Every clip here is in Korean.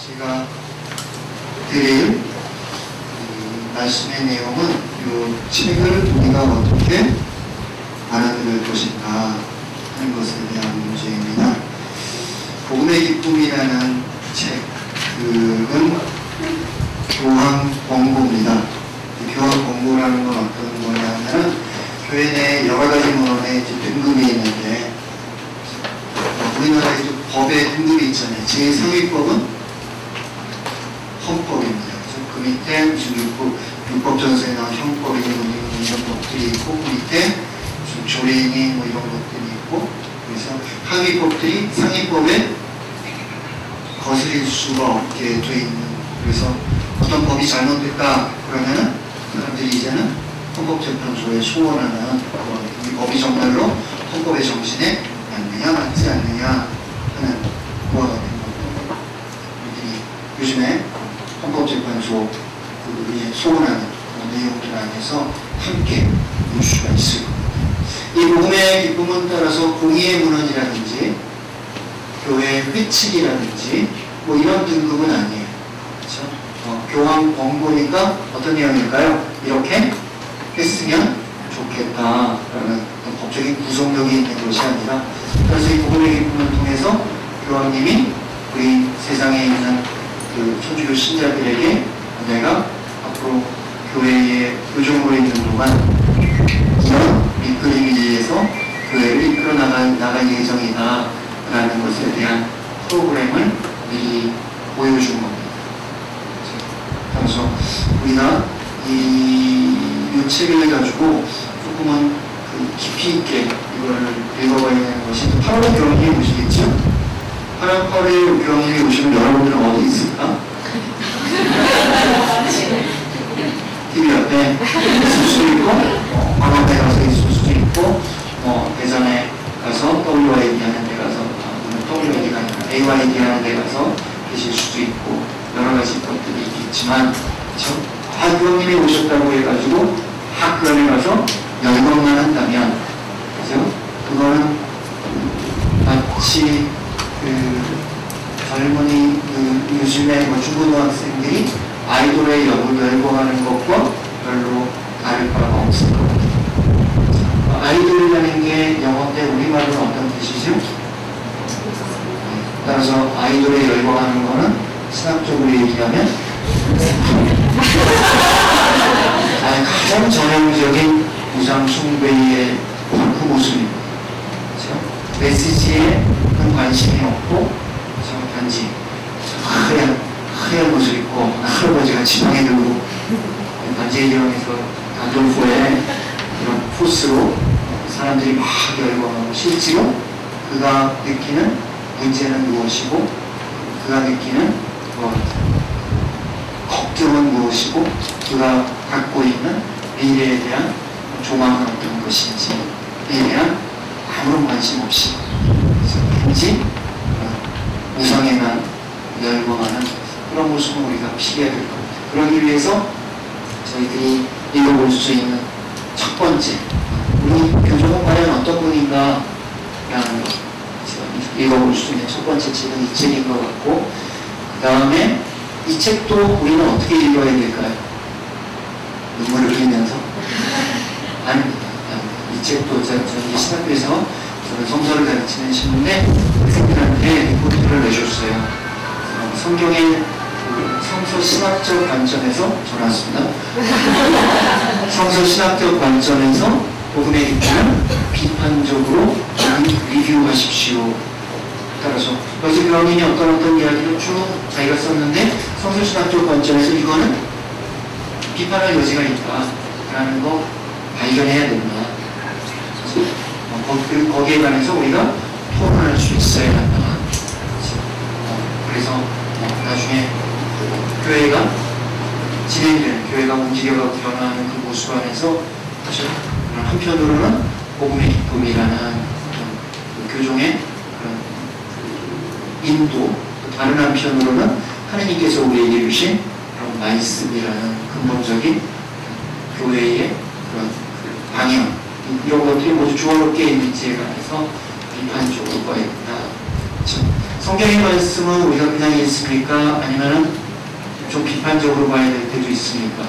제가 드릴 말씀의 내용은 이 책을 우리가 어떻게 알아들을 것인가 하는 것에 대한 문제입니다. 복음의 기쁨이라는 책은 교황 권고입니다. 교황 권고라는 건 어떤 거냐면 교회 내 여러 가지 문헌에 등급이 있는데 우리나라에 법의 등급이 있잖아요. 제3위법은 헌법입니다. 그래서 그 밑에 무슨 율법전서에 나온 형법이니 이런 것들이 있고 그 밑에 무슨 조례니 뭐 이런 것들이 있고 그래서 하위법들이 상위법에 거슬릴 수가 없게 돼 있는 그래서 어떤 법이 잘못됐다 그러면은 사람들이 이제는 헌법재판소에 소원하는 이 법이 정말로 헌법의 정신에 맞느냐 맞지 않느냐 하는 거가 된 겁니다. 우리들이 요즘에 헌법재판소 소원하는 내용들 안에서 함께 볼 수가 있을 겁니다. 이 복음의 기쁨은 따라서 공의의 문헌이라든지 교회 회칙이라든지 뭐 이런 등급은 아니에요. 그렇죠? 교황 권고니까 어떤 내용일까요? 이렇게 했으면 좋겠다라는 법적인 구속력이 있는 것이 아니라 그래서 이 복음의 기쁨을 통해서 교황님이 우리 세상에 있는 그 천주교 신자들에게 내가 앞으로 교회의 교종으로 있는 동안 이런 밑그림에 의해서 교회를 이끌어 나갈 예정이다 라는 것에 대한 프로그램을 미리 보여준 겁니다. 그래서 우리가 이 책을 가지고 조금은 그 깊이 있게 이거를 읽어봐야 되는 것이 8월에 교황님이 오시겠죠? 8월에 교황님이 오시면 여러분들은 어디 있을까? TV 옆에 있을 수도 있고 광화문에 가서 있을 수도 있고 대전에 가서 WYD 하는 데 가서 WYD가 아니라 AYD 하는 데 가서 계실 수도 있고 여러 가지 것들이 있겠지만 교황님이 오셨다고 해가지고 학교에 가서 열광만 한다면 그죠? 그거는 마치 젊은이 요즘에 중고등학생들이 아이돌의 열광하는 것과 별로 다를 바가 없을 겁니다. 아이돌이라는 게 영어인데 우리말로는 어떤 뜻이죠? 따라서 아이돌에 열광하는 거는 신학적으로 얘기하면 가장 전형적인 우상 숭배의 그 모습입니다. 그렇죠? 메시지에 관심이 없고 단지 하얀 옷을 입고 할아버지가 지방에 들고 반지의제왕에서 단돌포의 그런 포스로 사람들이 막 열광하고 실제로 그가 느끼는 문제는 무엇이고 그가 느끼는 걱정은 무엇이고 그가 갖고 있는 미래에 대한 조망은 어떤 것인지에 대한 아무런 관심 없이 단지 우상에만 열광하는 그런 모습을 우리가 피해야 될 겁니다. 그러기 위해서 저희들이 읽어볼 수 있는 첫 번째 우리 교종은 과연 어떤 분인가 라는 것 읽어볼 수 있는 첫 번째 책은 이 책인 것 같고 그 다음에 이 책도 우리는 어떻게 읽어야 될까요? 눈물을 흘리면서? 아닙니다. 이 책도 저희 신학교에서 저는 성서를 가르치는 신문에 학생들한테 리포트를 내줬어요. 성경의 성서 신학적 관점에서 전화왔습니다. 성서 신학적 관점에서 복음의 기쁨을 비판적으로 리뷰하십시오. 따라서 여기서 교황님이 어떤 이야기를 쭉 자기가 썼는데 성서신학적 관점에서 이거는 비판할 여지가 있다라는 거 발견해야 된다. 그리고 거기에 관해서 우리가 토론할 수 있어야 한다. 그래서 나중에 교회가 진행되는 교회가 움직여가고 변화하는 그 모습 안에서 사실 한편으로는 복음의 기쁨이라는 그 교종의 인도, 다른 한편으로는 하나님께서 우리에게 주신 그런 말씀이라는 근본적인 교회의 그런 방향 이런 것들이 모두 조화롭게 있는지에 관해서 비판적으로 봐야 된다. 성경의 말씀은 우리가 그냥 읽습니까? 아니면 좀 비판적으로 봐야 될 때도 있습니까?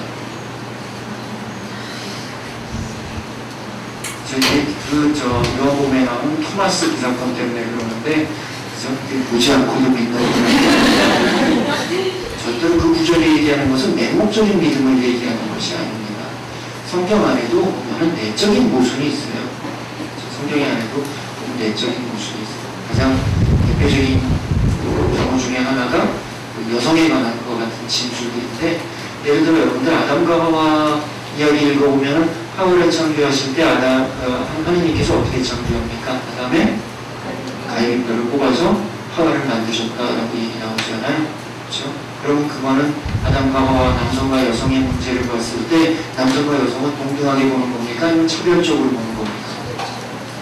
요한복음에 나오는 토마스 그 사건 때문에 그러는데, 보지 않고도 믿는 절대로 그 구절이 얘기하는 것은 맹목적인 믿음을 얘기하는 것이 아닙니다. 성경 안에도 보면 내적인 모순이 있어요. 성경 안에도 보면 내적인 모순이 있어요. 가장 대표적인 경우 중에 하나가 여성에 관한 것 같은 진술들인데, 예를 들어 여러분들 아담과 하와 이야기 읽어보면 하와를 창조하실 때 하나님께서 어떻게 창조합니까? 아담의 가인뼈를 뽑아서 하와를 만드셨다라고 얘기 나오잖아요. 그렇죠? 그럼 그거는 아담과 하와, 남성과 여성의 문제를 봤을 때 남성과 여성은 동등하게 보는 겁니까? 아니면 차별적으로 보는 겁니까?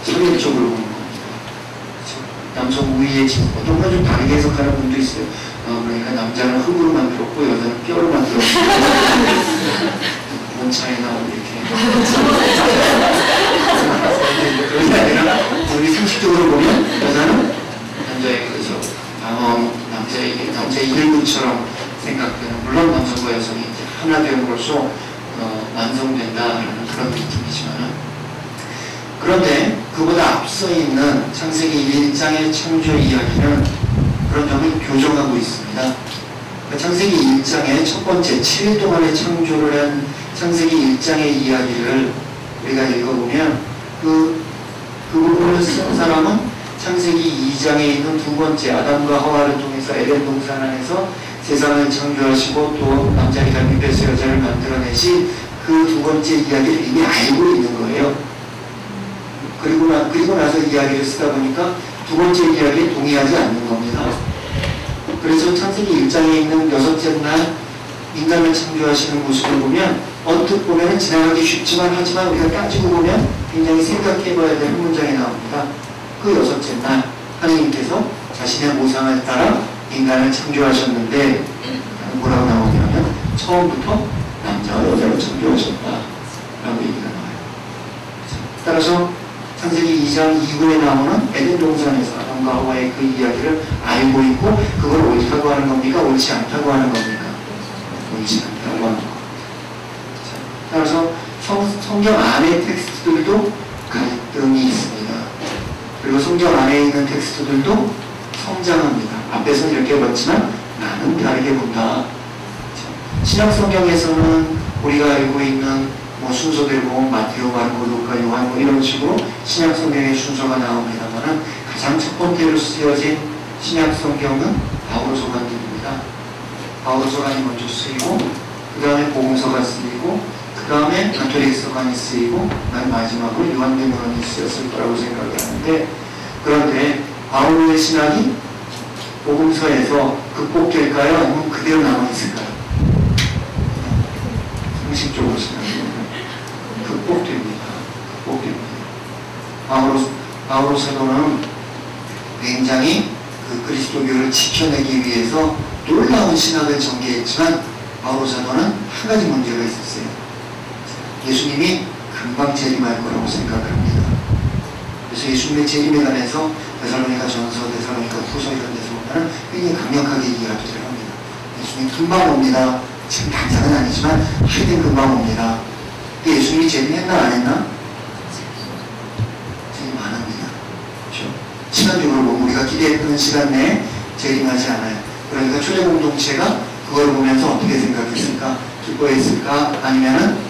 차별적으로 보는 겁니다. 그렇죠? 남성 우위에 지금 어떤 건 좀 다르게 해석하는 분도 있어요. 그러니까 남자는 흙으로 만들었고 여자는 뼈로 만들었고 뭔 차이나 이렇게 그런 게 아니라 우리 상식적으로 보면 여자는 남자의 그죠 남자의 일부처럼 생각되는, 물론 남성과 여성이 이제 하나 됨으로써 완성된다라는 그런 느낌이지만, 그런데 그보다 앞서 있는 창세기 1장의 창조 이야기는 그런 점을 교정하고 있습니다. 창세기 1장의 첫 번째 7일 동안의 창조를 한 창세기 1장의 이야기를 우리가 읽어보면 그 부분을 쓴 사람은 창세기 2장에 있는 두 번째 아담과 하와를 통해서 에덴 동산 안에서 세상을 창조하시고 또 남자의 갈비뼈에서 여자를 만들어내신 그 두 번째 이야기를 이미 알고 있는 거예요. 그리고 나서 이야기를 쓰다 보니까 두 번째 이야기에 동의하지 않는 겁니다. 그래서 창세기 1장에 있는 여섯째 날 인간을 창조하시는 모습을 보면 언뜻 보면 지나가기 쉽지만, 하지만 우리가 따지고 보면 굉장히 생각해봐야 될 문장이 나옵니다. 그 여섯째 날 하나님께서 자신의 모상을 따라 인간을 창조하셨는데 뭐라고 나오냐면 처음부터 남자와 여자로 창조하셨다 라고 얘기가 나와요. 따라서 창세기 2장 이후에 나오는 에덴 동산에서 아담과 하와의 그 이야기를 알고 있고, 그걸 옳다고 하는 겁니까? 옳지 않다고 하는 겁니까? 옳지 않다고 하는 겁니다. 따라서 성경 안의 텍스트들도 갈등이 있습니다. 그리고 성경 안에 있는 텍스트들도 성장합니다. 앞에서는 이렇게 봤지만 나는 다르게 본다. 신약 성경에서는 우리가 알고 있는 순서대로 보면 마태오, 마르고, 루카, 요한 이런 식으로 신약 성경의 순서가 나옵니다만은 가장 첫 번째로 쓰여진 신약 성경은 바오로서관입니다. 바오로서관이 먼저 쓰이고, 그 다음에 복음서가 쓰이고, 그 다음에 가톨릭서관이 쓰이고, 마지막으로 요한계명이 쓰였을 거라고 생각을 하는데, 그런데 바오로의 신학이 복음서에서 극복될까요? 아니면 그대로 남아있을까요? 상식적으로 생각해보면 극복됩니다. 바오로 사도는 굉장히 그 그리스도교를 지켜내기 위해서 놀라운 신학을 전개했지만, 바오로 사도는 한 가지 문제가 있었어요. 예수님이 금방 재림할 거라고 생각합니다. 그래서 예수님의 재림에 관해서 데살로니가 전서, 데살로니가 후서 이런 데서 보면 굉장히 강력하게 이야기를 합니다. 예수님 금방 옵니다. 지금 당장은 아니지만 하여튼 금방 옵니다. 근데 예수님이 재림했나 안 했나? 재림 안 합니다. 그렇죠? 시간적으로 보면 우리가 기대했던 시간 내에 재림하지 않아요. 그러니까 초대 공동체가 그걸 보면서 어떻게 생각했을까? 기뻐했을까? 아니면은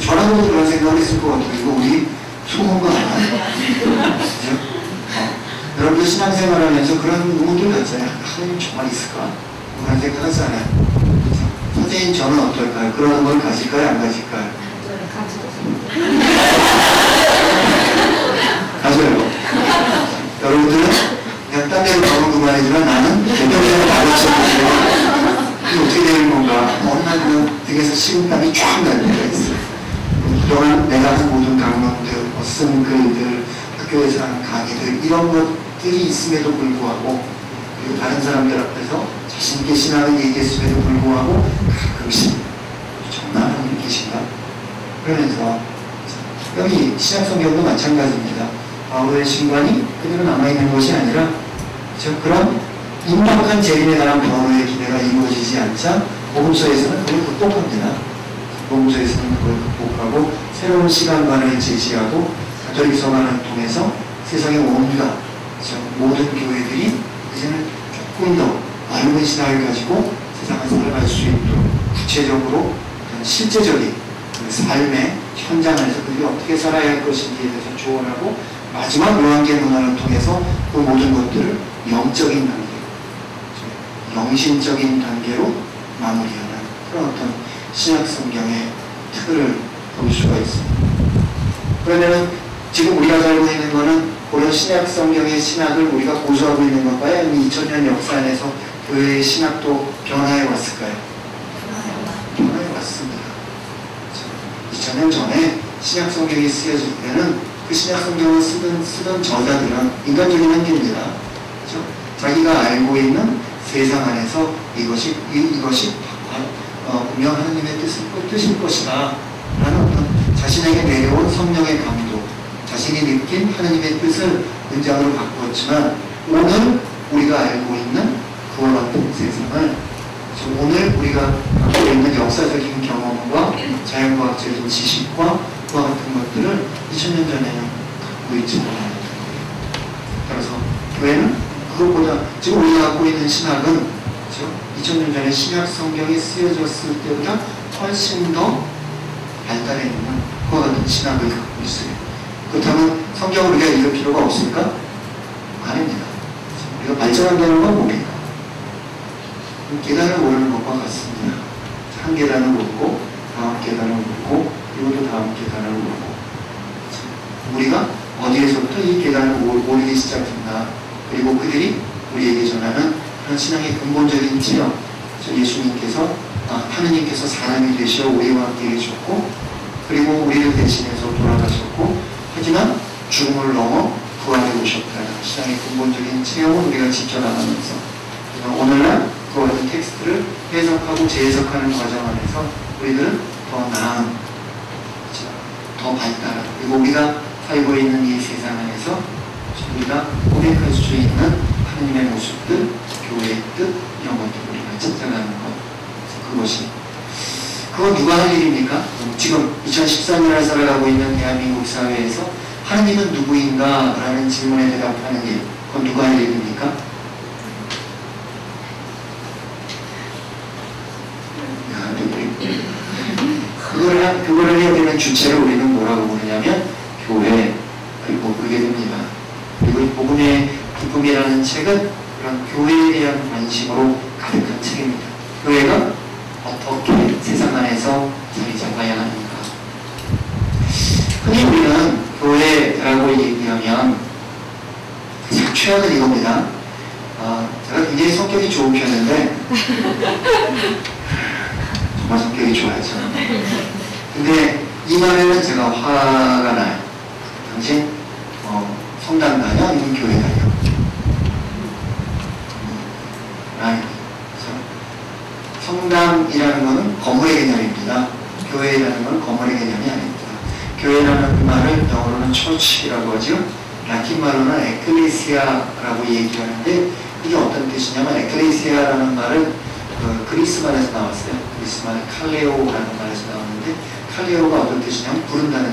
저라고도 그런 생각을 했을 것 같아요. 이거 우리 속은 거 알아요? 그죠? 여러분들 신앙생활 하면서 그런 의문들 갖잖아요. 하나님 정말 있을까? 그런 생각 하잖아요. 선생님 저는 어떨까요? 그런 걸 가질까요? 안 가질까요? 가져요. 여러분들은 그냥 딴 데로 가면 그만이지만 나는 대표적으로 가르쳐보세요. 이게 어떻게 되는 건가? 어느 날 그냥 등에서 식은땀이 쫙 날 때가 있어요. 그동안 내가 한 모든 강론들, 쓴 글들, 학교에서 하는 강의들, 이런 것들이 있음에도 불구하고, 그리고 다른 사람들 앞에서 자신있게 신앙을 얘기했음에도 불구하고 가끔씩 정말 하나님 계신가? 그러면서 여기 신약성경도 마찬가지입니다. 바울의 신관이 그대로 남아있는 것이 아니라 그런 임박한 재림에 관한 바울의 기대가 이루어지지 않자 복음서에서는 그걸 극복합니다. 복음서에서는 그걸 극복하고 새로운 시간관을 제시하고 가톨릭 서만을 통해서 세상의 온갖 모든 교회들이 이제는 조금 더 넓은 신학을 가지고 세상을 살아갈 수 있도록 구체적으로 실제적인 그 삶의 현장 안에서 그들이 어떻게 살아야 할 것인지에 대해서 조언하고 마지막 요한계 문화를 통해서 그 모든 것들을 영적인 단계로, 영신적인 단계로 마무리하는 그런 어떤 신약 성경의 틀을 볼 수가 있습니다. 그러면 지금 우리가 살고 있는 것은 그런 신약 성경의 신학을 우리가 고수하고 있는 건가요? 아니면 2000년 역사 안에서 교회의 신학도 변화해 왔을까요? 변화해 왔습니다. 2000년 전에 신약 성경이 쓰여질 때는 그 신약 성경을 쓰던 저자들은 인간적인 한계입니다. 그렇죠? 자기가 알고 있는 세상 안에서 이것이 분명 하나님의 뜻일 것이다 라는 어떤 자신에게 내려온 성령의 감동, 자신이 느낀 하나님의 뜻을 문장으로 바꾸었지만 오늘 우리가 알고 있는 그와 같은 세상을 오늘 우리가 갖고 있는 역사적인 경험과 자연과학적인 지식과 그와 같은 것들을 2000년 전에는 갖고 있지 못합니다. 따라서 교회는 그것보다 지금 우리가 갖고 있는 신학은 2000년 전에 신약 성경이 쓰여졌을 때보다 훨씬 더 발달해 있는 그와 같은 신학을 갖고 있어요. 그렇다면 성경을 우리가 읽을 필요가 없습니까? 아닙니다. 우리가 발전한다는 건 뭡니까? 계단을 오르는 것과 같습니다. 한 계단을 오르고 다음 계단을 오르고 그리고 또 다음 계단을 오르고 우리가 어디에서부터 이 계단을 오르기 시작했나 그리고 그들이 우리에게 전하는 그런 신앙의 근본적인 지형 예수님께서 하느님께서 사람이 되시어 우리와 함께 계셨고 그리고 우리를 대신해서 돌아가셨고 하지만 죽음을 넘어 부활해 오셨다는 신앙의 근본적인 체험을 우리가 지켜나가면서 오늘날 그와 같은 텍스트를 해석하고 재해석하는 과정 안에서 우리들은 더 나은, 더 발달한 그리고 우리가 살고 있는 이 세상 안에서 우리가 고백할 수 있는 하느님의 모습들, 교회의 뜻 이런 것들을 우리가 찾아가는 것 그건 누가 할 일입니까? 지금 2014년을 살아가고 있는 대한민국 사회에서 하느님은 누구인가? 라는 질문에 대답하는 일 그건 누가 할 일입니까? 그거를 해야 되는 주체를 우리는 뭐라고 부르냐면 교회 그리고 그게 됩니다. 그리고 이 복음의 기쁨이라는 책은 그런 교회에 대한 관심으로 가득한 책입니다. 교회가 어떻게 세상 안에서 자리 잡아야 하는가. 흔히 우리는 교회라고 얘기하면 가장 최악은 이겁니다. 제가 굉장히 성격이 좋은 편인데 정말 성격이 좋아요. 근데 이 말에는 제가 화가 나요. 당신 성당 다녀? 아니면 교회 다녀? 성당이라는 것은 건물의 개념입니다. 교회라는 것은 건물의 개념이 아닙니다. 교회라는 그 말을 영어로는 처치라고 하죠. 라틴 말로는 에클레시아라고 얘기하는데 이게 어떤 뜻이냐면 에클레시아라는 말은 그리스 말에서 나왔어요. 그리스 말은 칼레오라는 말에서 나왔는데 칼레오가 어떤 뜻이냐면 부른다는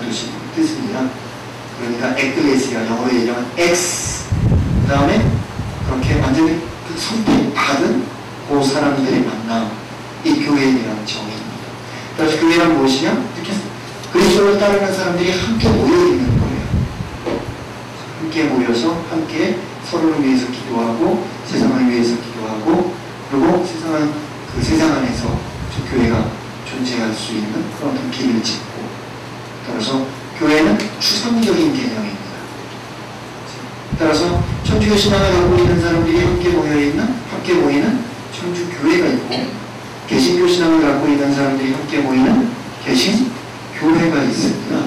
뜻입니다. 그러니까 에클레시아 영어로 얘기하면 X 그 다음에 그렇게 완전히 그 선택받은 그 사람들이 만남 이 교회라는 정의입니다. 그래서 교회란 무엇이냐? 이렇게 그리스도를 따르는 사람들이 함께 모여 있는 거예요. 함께 모여서 함께 서로를 위해서 기도하고 세상을 위해서 기도하고 그리고 그 세상 안에서 저 교회가 존재할 수 있는 그런 어떤 길을 짓고 따라서 교회는 추상적인 개념입니다. 따라서 천주교 신앙을 갖고 있는 사람들이 함께 모이는 천주교회가 있고 개신교 신앙을 갖고 있는 사람들이 함께 모이는 개신교회가 있습니다.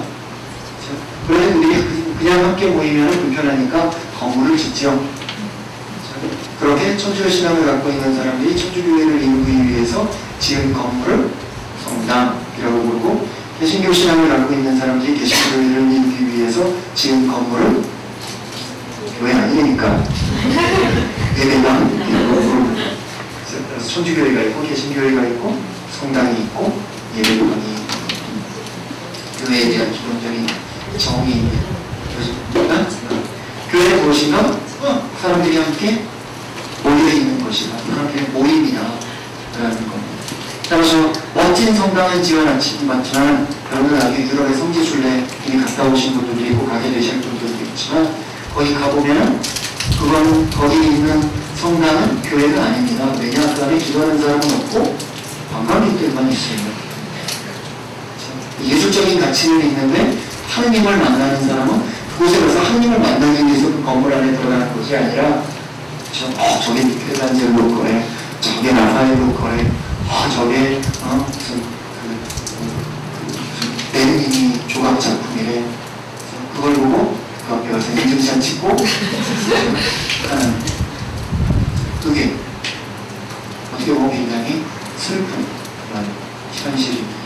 그런데 우리 그냥 함께 모이면 불편하니까 건물을 짓죠. 그렇게 천주교 신앙을 갖고 있는 사람들이 천주교회를 이루기 위해서 지은 건물을 성당이라고 부르고 개신교 신앙을 갖고 있는 사람들이 개신교회를 이루기 위해서 지은 건물을 교회 아니니까 예배당 있고, 그래서 천주교회가 있고 개신교회가 있고 성당이 있고 예배당이 있고 교회에 대한 기본적인 정의. 그러니까 교회 무엇인가? 사람들이 함께 모여있는 것이다. 사람들의 모임이다 라는 겁니다. 따라서 멋진 성당은 지어놨지만 여러분 나중에 유럽의 성지순례 이미 갔다 오신 분들도 있고 가게 되실 분들도 있지만 거기 가보면은 그건 거기 있는 성당은 교회가 아닙니다. 왜냐? 그 안에 기도하는 사람은 없고 관광객들만 있어요. 예술적인 가치는 있는데 하느님을 만나는 사람은 그곳에 가서 하느님을 만나기 위해서 그 건물 안에 들어가는 것이 아니라 저게 미켈란젤로 거래, 저게 라파엘로 거래, 저게 무슨 베르니니 조각 작품이래. 그걸 보고 그 앞에 가서 인증샷 찍고 하는 그게 어떻게 보면 굉장히 슬픈 그런 현실입니다.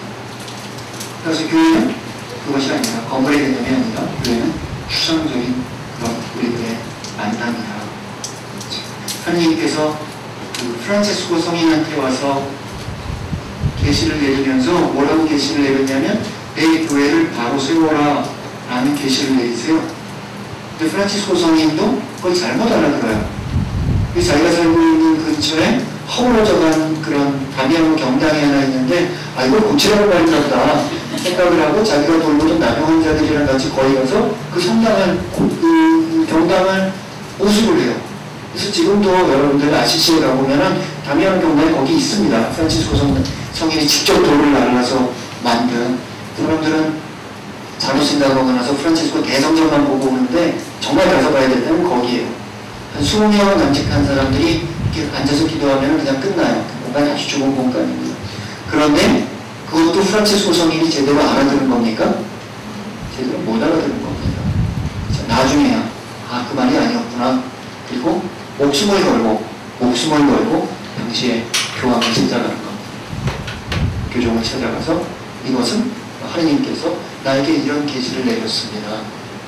그래서 교회는 그것이 아니라 건물의 개념이 아니라 교회는 추상적인 그런 우리들의 만남이다. 하느님께서 그 프란체스코 성인한테 와서 계시를 내리면서 뭐라고 계시를 내렸냐면 내 교회를 바로 세워라 라는 계시를 내리세요. 근데 프란체스코 성인도 그걸 잘못 알아들어요. 자기가 살고 있는 근처에 허물어져간 그런 다미아노 경당이 하나 있는데 이걸 고치라고 말했나 보다 생각을 하고 자기가 돌보던 남용 환자들이랑 같이 거기 가서 그 성당을 그 경당을 우습을 해요. 그래서 지금도 여러분들 아시시에 가보면은 다미아노 경당이 거기 있습니다. 프란치스코 성인이 직접 돌을 날라서 만든. 사람들은 잘못 생각하고 나서 프란치스코 대성전만 보고 오는데 정말 가서 봐야 될 때는 거기에요. 한 20명 남직한 사람들이 이렇게 앉아서 기도하면 그냥 끝나요. 공간이 아주 좁은 공간입니다. 그런데 그것도 프란치스코 성인이 제대로 알아들은 겁니까? 제대로 못 알아들은 겁니다. 나중에야 그 말이 아니었구나. 그리고 목숨을 걸고 당시에 교황을 찾아가는 겁니다. 교종을 찾아가서 이것은 하느님께서 나에게 이런 계시를 내렸습니다.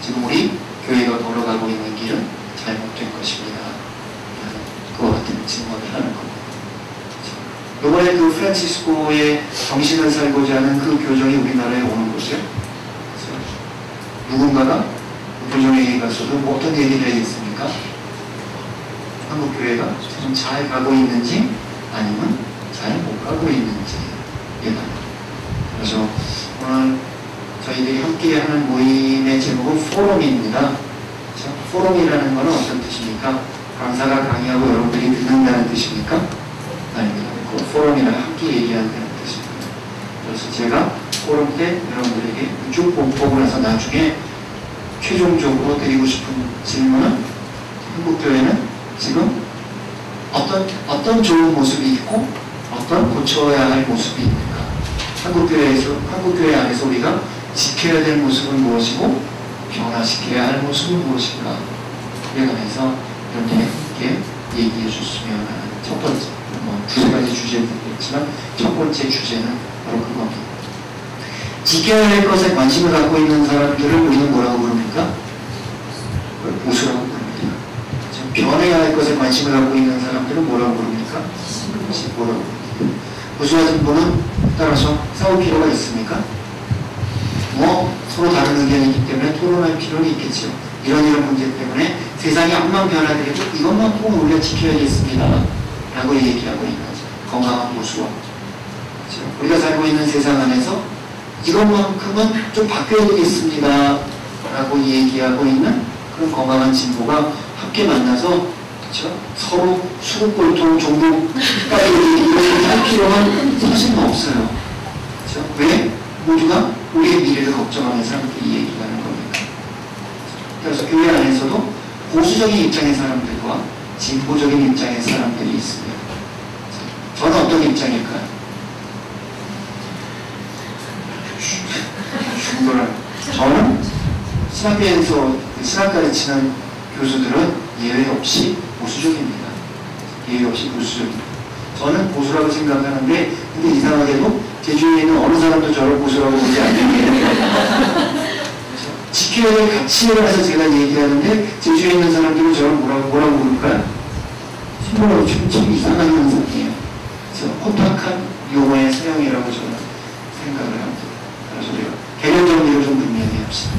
지금 우리 교회가 걸어가고 있는 길은 잘못된 것입니다. 그와 같은 증언을 하는 겁니다. 이번에 그 프란치스코의 정신을 살고자 하는 그 교정이 우리나라에 오는 것이요. 누군가가 그 교정에게 가서도 뭐 어떤 얘기를 하겠습니까? 한국 교회가 지금 잘 가고 있는지 아니면 잘 못 가고 있는지 얘기합니다. 그래서 오늘 저희들이 함께 하는 모임의 제목은 포럼입니다. 포럼이라는 것은 어떤 뜻입니까? 강사가 강의하고 여러분들이 듣는다는 뜻입니까? 아닙니다. 그 포럼이라 함께 얘기한다는 뜻입니다. 그래서 제가 포럼 때 여러분들에게 쭉 보고 나서 나중에 최종적으로 드리고 싶은 질문은 한국교회는 지금 어떤 좋은 모습이 있고 어떤 고쳐야 할 모습이 있는가? 한국교회 안에서 우리가 지켜야 될 모습은 무엇이고 변화시켜야 할 모습은 무엇인가? 그에 관해서 여러분들이 함께 얘기해 주셨으면 하는 첫 번째, 두세 가지 주제도 있겠지만 첫 번째 주제는 바로 그겁니다. 지켜야 할 것에 관심을 갖고 있는 사람들을 우리는 뭐라고 부릅니까? 보수라고 부릅니다. 변해야 할 것에 관심을 갖고 있는 사람들은 뭐라고 부릅니까? 진보라고 부릅니다. 보수와 진보는 따라서 싸울 필요가 있습니까? 서로 다른 의견이 있기 때문에 토론할 필요는 있겠죠. 이런 문제 때문에 세상이 암만 변화되고 이것만 꼭 우리가 지켜야겠습니다 라고 얘기하고 있는 거죠. 건강한 보수와 그렇죠? 우리가 살고 있는 세상 안에서 이것만큼은 좀 바뀌어야 되겠습니다 라고 얘기하고 있는 그런 건강한 진보가 함께 만나서 그렇죠? 서로 수국골통 종북까지 이렇게 할 필요는 사실은 없어요. 그렇죠? 왜? 모두가 우리의 미래를 걱정하면서 함께 이 얘기를 하는 겁니다. 그래서 교회 안에서도 보수적인 입장의 사람들과 진보적인 입장의 사람들이 있습니다. 저는 어떤 입장일까요? 저는 신학교에서 신학 가르치는 교수들은 예외 없이 보수적입니다. 예외 없이 보수적입니다. 저는 보수라고 생각하는데 근데 이상하게도 제 주위에 있는 어느 사람도 저를 보수라고 보지 않는 게 지켜야 될 가치에 관해서 제가 얘기하는데 제주에 있는 사람들은 저를 뭐라고 부를까요? 뭐라고 좀 이상한 현상이에요. 그래서 호탁한 용어의 사용이라고 저는 생각을 합니다. 그래서 우리가 개념 정리를 좀 분명히 합시다.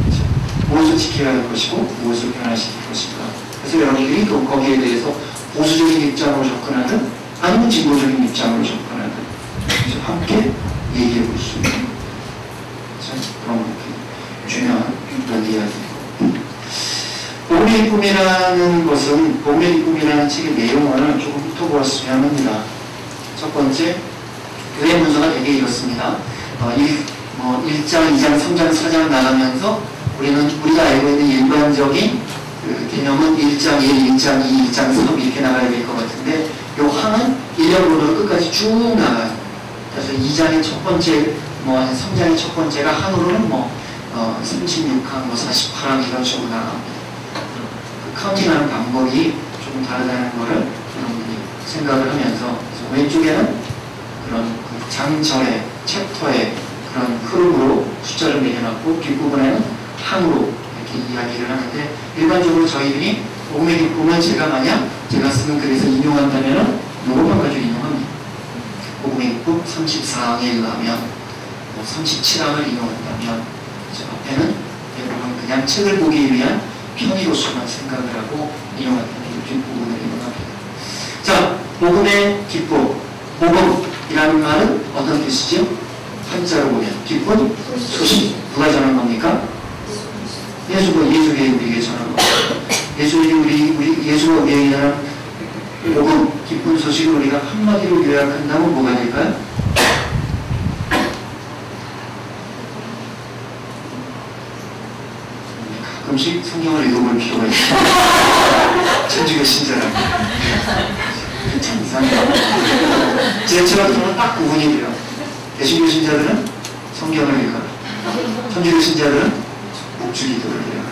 그렇죠? 무엇을 지켜야 할 것이고 무엇을 변화시킬 것인가. 그래서 여러분들이 또 거기에 대해서 보수적인 입장으로 접근하든 아니면 진보적인 입장으로 접근하든 그래서 함께 얘기해 볼 수 있는 그런 중요한 그런 이야기입니다. 복음의 기쁨이라는 것은 복음의 기쁨이라는 책의 내용을 조금 훑어보았으면 합니다. 첫 번째, 교회 문서가 되게 이렇습니다. 1장, 2장, 3장, 4장 나가면서 우리가 알고 있는 일반적인 그 개념은 1장 1, 1장 2, 1장 3 이렇게 나가야 될 것 같은데 요 항은 1년부터 끝까지 쭉 나가요. 그래서 2장의 첫 번째, 3장의 첫 번째가 한으로는 36항, 48항 이런 식으로 나갑니다. 그 카운팅하는 방법이 조금 다르다는 거를 여러분들이 생각을 하면서 왼쪽에는 그런 그 장절의 챕터의 그런 흐름으로 숫자를 매겨놨고 뒷부분에는 항으로 이렇게 이야기를 하는데 일반적으로 저희들이 복음의 기쁨은 제가 쓰는 글에서 인용한다면은 요것만 가지고 인용합니다. 복음의 기쁨 34항에 가면 37항을 인용한다면 앞에는 대부분 그냥 책을 보기 위한 편의로서만 생각을 하고 인용합니다. 뒷부분을 인용합니다. 자, 복음의 기쁨, 복음이라는 말은 어떤 뜻이죠? 한자로 보면 기쁨, 소식. 누가 전한 겁니까? 예수가 우리에게 전한 겁니다. 예수가 우리에게 전한 복음, 기쁜 소식을 우리가 한마디로 요약한다면 뭐가 될까요? 가끔씩 성경을 읽어볼 필요가 있어요. 천주교 신자라고. 참 이상해요. 제처럼 저는 딱 구분이 돼요. 개신교 신자들은 성경을 읽어라. 천주교 신자들은 국주기도를 해요.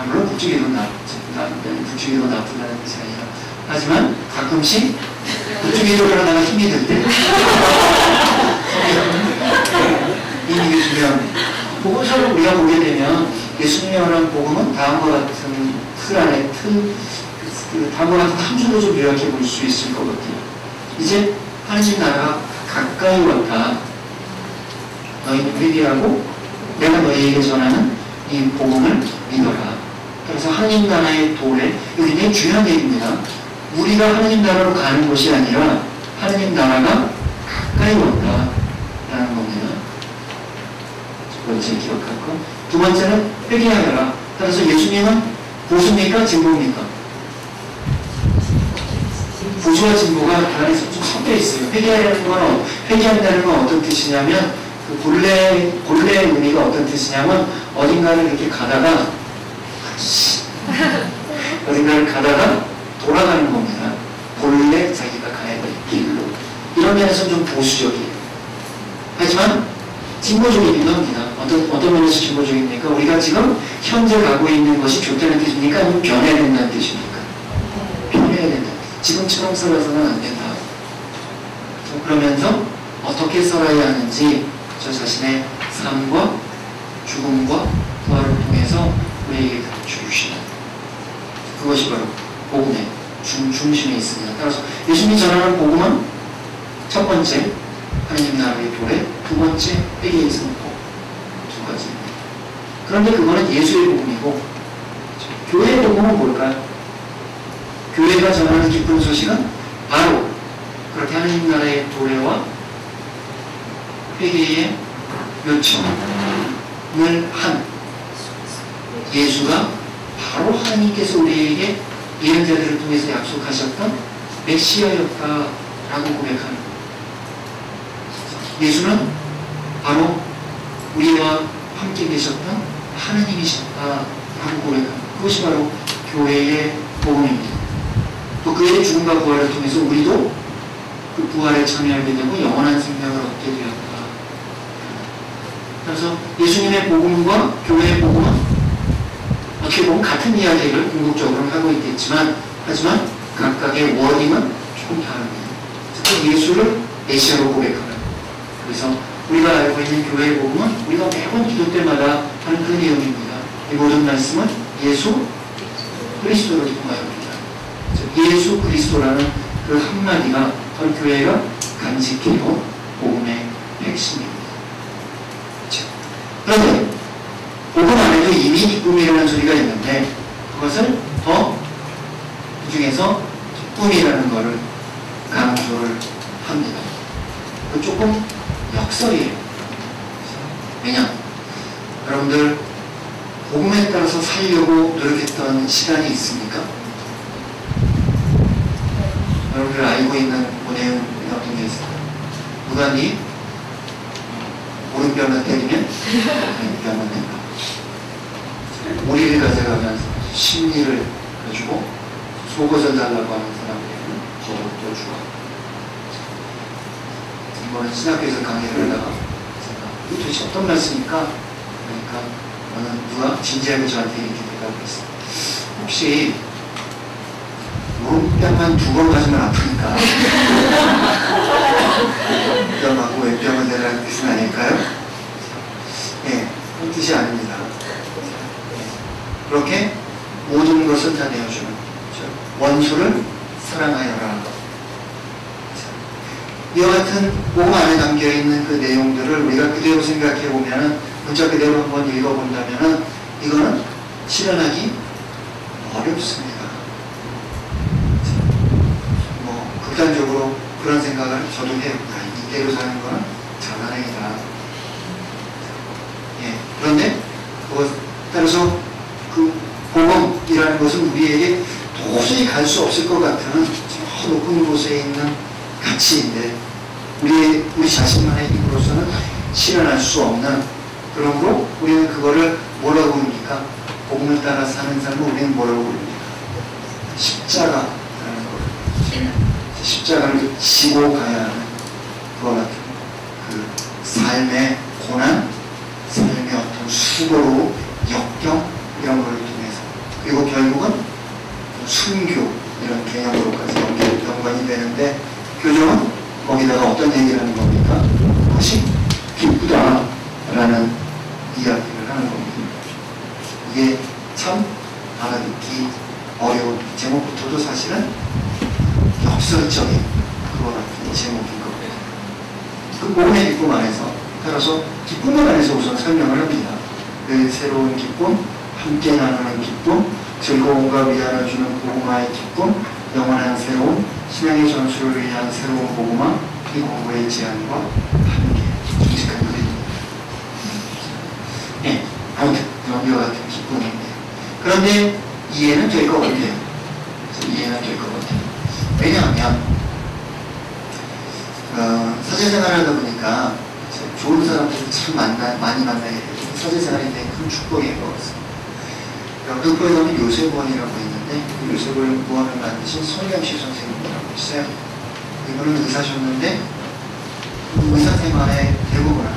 물론 국주기도 나쁘다는 뜻이 아니라 하지만 가끔씩 국주기도를 하다가 힘이 들 때 이게 중요합니다. 복음서를 우리가 보게 되면 예수님의 말한 복음은 다음과 같은 틀 안에 다음과 같은 한 줄로 좀 요약해 볼 수 있을 것 같아요. 이제 하나님 나라가 가까이 왔다. 너희는 회개하고 내가 너희에게 전하는 이 복음을 믿어라. 그래서 하나님 나라의 도래, 이게 굉장히 중요한 얘기입니다. 우리가 하나님 나라로 가는 것이 아니라 하나님 나라가 가까이 왔다라는 겁니다. 첫 번째 기억할 것. 두 번째는 회개하여라. 따라서 예수님은 보수입니까? 진보입니까? 보수와 진보가 그 안에서 좀 섞여 있어요. 회개한다는 건 어떤 뜻이냐면 그 본래의 의미가 어떤 뜻이냐면 어딘가를 이렇게 가다가 돌아가는 겁니다. 본래 자기가 가야 될 길로. 이런 면에서 좀 보수적이에요. 하지만 진보적이기도 합니다. 어떤 면에서 진보적입니까? 우리가 지금 현재 가고 있는 것이 좋다는 뜻입니까? 아니면 변해야 된다는 뜻입니까? 변해야 된다. 지금처럼 살아서는 안 된다. 그러면서 어떻게 살아야 하는지 저 자신의 삶과 죽음과 부활을 통해서 우리에게 가르쳐 주시는 그것이 바로 복음의 중심에 있습니다. 따라서 예수님이 전하는 복음은 첫 번째 하나님 나라의 도래, 두 번째 회개의 선포, 두 가지입니다. 그런데 그거는 예수의 복음이고 교회의 복음은 뭘까요? 교회가 전하는 기쁜 소식은 바로 그렇게 하나님 나라의 도래와 회개의 요청을 한 예수가 바로 하나님께서 우리에게 예언자들을 통해서 약속하셨던 메시아였다라고 고백하는 거예요. 예수는 바로 우리와 함께 계셨던 하나님이셨다라고 고백하는 그것이 바로 교회의 복음입니다. 또 그의 죽음과 부활을 통해서 우리도 그 부활에 참여하게 되고 영원한 생명을 얻게 되었다. 그래서 예수님의 복음과 교회의 복음은 어떻게 보면 같은 이야기를 궁극적으로 하고 있겠지만 하지만 각각의 워딩은 조금 다릅니다. 특히 예수를 메시아로 고백하는. 그래서 우리가 알고 있는 교회의 복음은 우리가 매번 기도 때마다 하는 그 내용입니다. 이 모든 말씀은 예수 그리스도를 통하여입니다. 예수 그리스도라는 그 한마디가 바로 교회가 간직해온 복음의 핵심입니다. 그런데 복음 안에도 이미 기쁨이라는 소리가 있는데 그것을 더 그 중에서 기쁨이라는 것을 강조를 합니다. 그 조금 역설이에요. 왜냐? 여러분들 복음에 따라서 살려고 노력했던 시간이 있습니까? 여러분들 알고 있는 고뇌는 어떤 게 있을까요? 무단히 오른뼈만 때리면 왼뼈만 된다. 오리를 가져가면서 심리를 해주고 속옷을 달라고 하는 사람에게는 겉옷도 주고. 이번에 신학교에서 강의를 하다가 이게 도대체 어떤 말씀입니까? 그러니까 어느 누가 진지하게 저한테 이렇게 대답을 했어요. 혹시 오른뼈만 2번 가지면 아프니까 오른뼈하고 왼뼈만 되라는 뜻은 아닐까요? 예, 그런 뜻이 아닙니다. 그렇게 모든 것을 다 내어주는 원수를 사랑하여라. 이와 같은 복음 안에 담겨있는 그 내용들을 우리가 그대로 생각해보면 문자 그대로 한번 읽어본다면 이거는 실현하기 어렵습니다. 뭐 극단적으로 그런 생각을 저도 해요. 이대로 사는 거는 장난이다. 예, 그런데 그것 따라서 그 복음이라는 것은 우리에게 도저히 갈 수 없을 것 같은 저 높은 곳에 있는 가치인데 우리 자신만의 힘으로서는 실현할 수 없는 그러므로 우리는 그거를 뭐라고 부릅니까? 복음을 따라 사는 삶을 우리는 뭐라고 부릅니까? 십자가라는 거. 십자가를 지고 가야 하는 그와 같은 그 삶의 고난, 삶의 어떤 수고로 역경 이런 걸 통해서 그리고 결국은 순교 이런 개념으로까지 연관이 되는데 교정은 거기다가 어떤 얘기를 하는 겁니까? 그것이 기쁘다라는 이야기를 하는 겁니다. 이게 참 알아듣기 어려운 제목부터도 사실은 역설적인 그와 같은 제목인 겁니다. 그 복음의 기쁨 안에서 따라서 기쁨을 안에서 우선 설명을 합니다. 그 새로운 기쁨, 함께 나누는 기쁨, 즐거움과 위안을 주는 복음화의 기쁨, 영원한 새로움, 신앙의 전수를 위한 새로운 복음화, 이 공부의 제안과 함께 중직한 것입니다. 네, 아무튼 이와 같은 기쁨입니다. 그런데 이해는 될 것 같아요. 이해는 될 것 같아요. 왜냐하면 사제생활을 하다 보니까 좋은 사람들을 참 많이 만나게 돼요. 사제생활이 되게 큰 축복인 것 같습니다. 영등포에 가면 요셉원이라고 있는데 그 요셉원을 만드신 손명식 선생님이라고 있어요. 이분은 의사셨는데 의사 생활의 대부분을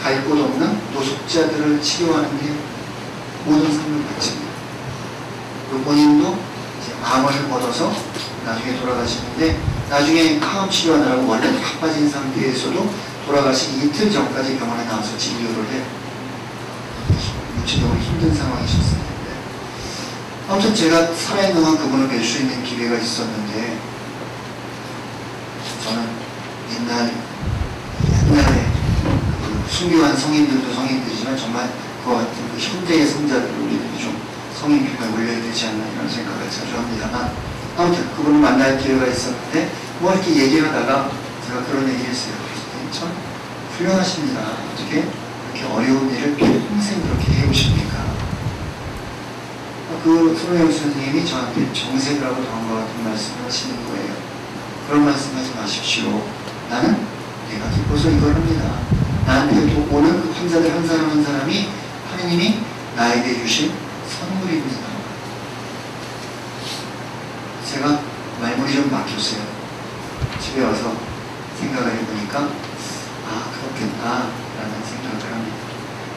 갈 곳 없는 노숙자들을 치료하는 게 모든 삶을 바칩니다. 그리고 본인도 이제 암을 얻어서 나중에 돌아가시는데 나중에 항암 치료하느라고 원래 다 빠진 상태에서도 돌아가시기 이틀 전까지 병원에 나와서 진료를 해요. 육체적으로 힘든 상황이셨었는데 아무튼 제가 살아있는 동안 그분을 뵐 수 있는 기회가 있었는데 저는 옛날에 그 순교한 성인들도 성인들이지만 정말 그와 같은 그 현대의 성자들을 우리들이 좀 성인병에 올려야 되지 않나 이런 생각을 자주 합니다만 아무튼 그분을 만날 기회가 있었는데 뭐 이렇게 얘기하다가 제가 그런 얘기를 했어요. 참 훌륭하십니다. 어떻게 이렇게 어려운 일을 평생 그렇게 해오십니까? 그 손호영 선생님이 저한테 정색을 하고 동안과 같은 말씀을 하시는 거예요. 그런 말씀하지 마십시오. 나는 내가 기뻐서 이걸 합니다. 나한테 오는 그 환자들 한 사람 한 사람이 하느님이 나에게 주신 선물입니다. 제가 말문이 좀 막혔어요. 집에 와서 생각을 해보니까 아 그렇겠다 라는 생각을 합니다.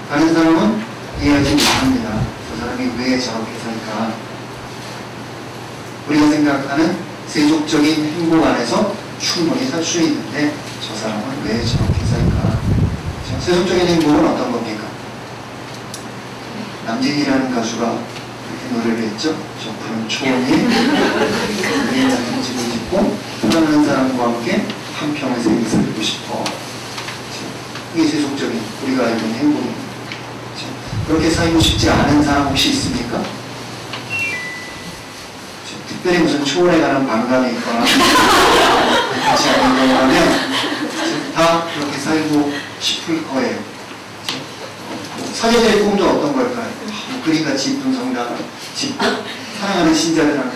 다른 사람은 이해하지 못합니다. 저 사람이 왜 저렇게 살까? 우리가 생각하는 세속적인 행복 안에서 충분히 살 수 있는데 저 사람은 왜 저렇게 살까? 세속적인 행복은 어떤 겁니까? 남진이라는 가수가 그렇게 노래를 했죠. 저 푸른 초원이 위에 같은 집을 짓고 사랑하는 사람과 함께 한평생 살고 싶어. 이게 세속적인 우리가 알고 있는 행복입니다. 그렇게 살고 싶지 않은 사람 혹시 있습니까? 특별히 무슨 초월에 관한 반감이 있거나 같이 하는 거라면 다 그렇게 살고 싶을 거예요. 사제들의 꿈도 어떤 걸까요? 그림같이 이쁜 성당을 짓고 사랑하는 신자들과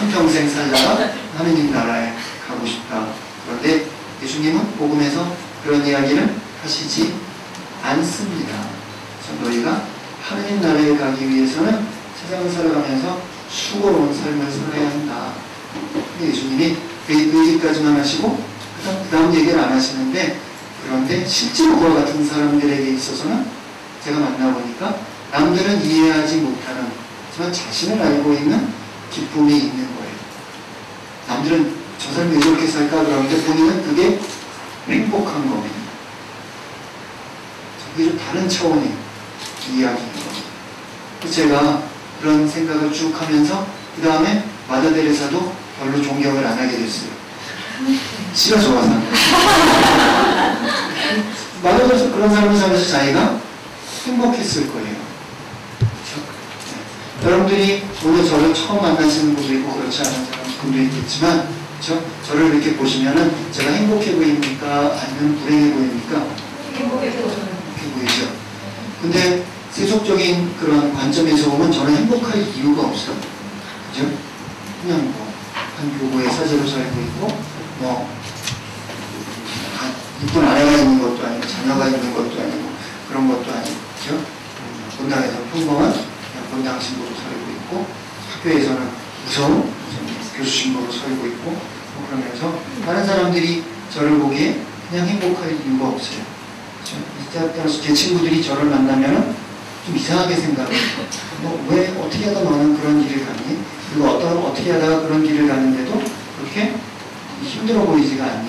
한평생 살다가 하느님 나라에 가고 싶다. 그런데 예수님은 복음에서 그런 이야기를 하시지 않습니다. 너희가 하느님 나라에 가기 위해서는 세상을 살아가면서 수고로운 삶을 살아야 한다. 예수님이 그 얘기까지만 하시고 그 다음 얘기를 안 하시는데, 그런데 실제로 그와 같은 사람들에게 있어서는 제가 만나보니까 남들은 이해하지 못하는, 하지만 자신을 알고 있는 기쁨이 있는 거예요. 남들은 저 사람이 왜 저렇게 살까 그러는데 본인은 그게 행복한 겁니다. 그게 좀 다른 차원의 이야기인 겁니다. 제가 그런 생각을 쭉 하면서 그 다음에 마더 데레사도 별로 존경을 안 하게 됐어요. 씨가 좋아서. 마더 데레사 그런 삶을 살면서 자기가 행복했을 거예요. 그렇죠? 여러분들이 오늘 저를 처음 만나시는 분도 있고 그렇지 않은 분도 있겠지만, 그렇죠? 저를 이렇게 보시면은 제가 행복해 보입니까? 아니면 불행해 보입니까? 행복해 보이죠. 근데 세속적인 그런 관점에서 보면 저는 행복할 이유가 없어요. 그죠? 그냥 뭐 한 교구의 사제로 살고 있고, 뭐 이쁜 아내가 있는 것도 아니고 자녀가 있는 것도 아니고 그런 것도 아니고, 그죠? 본당에서 평범한 본당 신부로 살고 있고, 학교에서는 무서운 교수 신부로 살고 있고, 뭐 그러면서 다른 사람들이 저를 보기에 그냥 행복할 이유가 없어요. 그렇죠? 따라서 제 친구들이 저를 만나면은 좀 이상하게 생각해요. 왜 어떻게 하다 너는 그런 길을 가니? 그리고 어떻게 하다가 그런 길을 가는데도 그렇게 힘들어 보이지가 않니?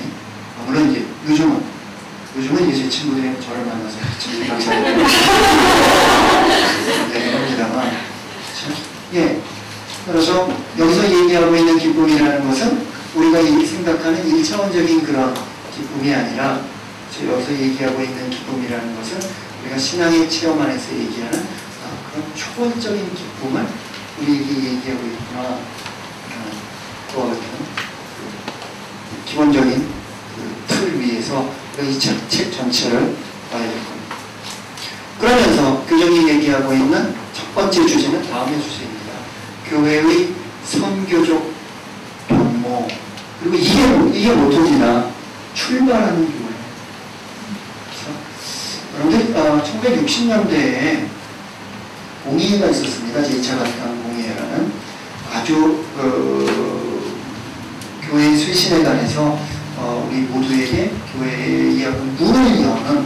물론 이제 요즘은 이제 제 친구들이 저를 만나서 친구들이랑 잘 얘기합니다만, 예. 그래서 여기서 얘기하고 있는 기쁨이라는 것은 우리가 생각하는 1차원적인 그런 기쁨이 아니라, 여기서 얘기하고 있는 기쁨이라는 것은 우리가 신앙의 체험 안에서 얘기하는 그런 초월적인 기쁨을 우리에게 얘기하고 있구나. 그와 같은 기본적인 틀 위에서 이 책 전체를 봐야 될 겁니다. 그러면서 교정이 얘기하고 있는 첫 번째 주제는 다음의 주제입니다. 교회의 선교적 변모. 그리고 이게 모토입니다. 출발하는 교회. 여러분들 1960년대에 공의회가 있었습니다. 제2차 바티칸 공의회라는 아주 교회 쇄신에 관해서 우리 모두에게 교회의 문을 여는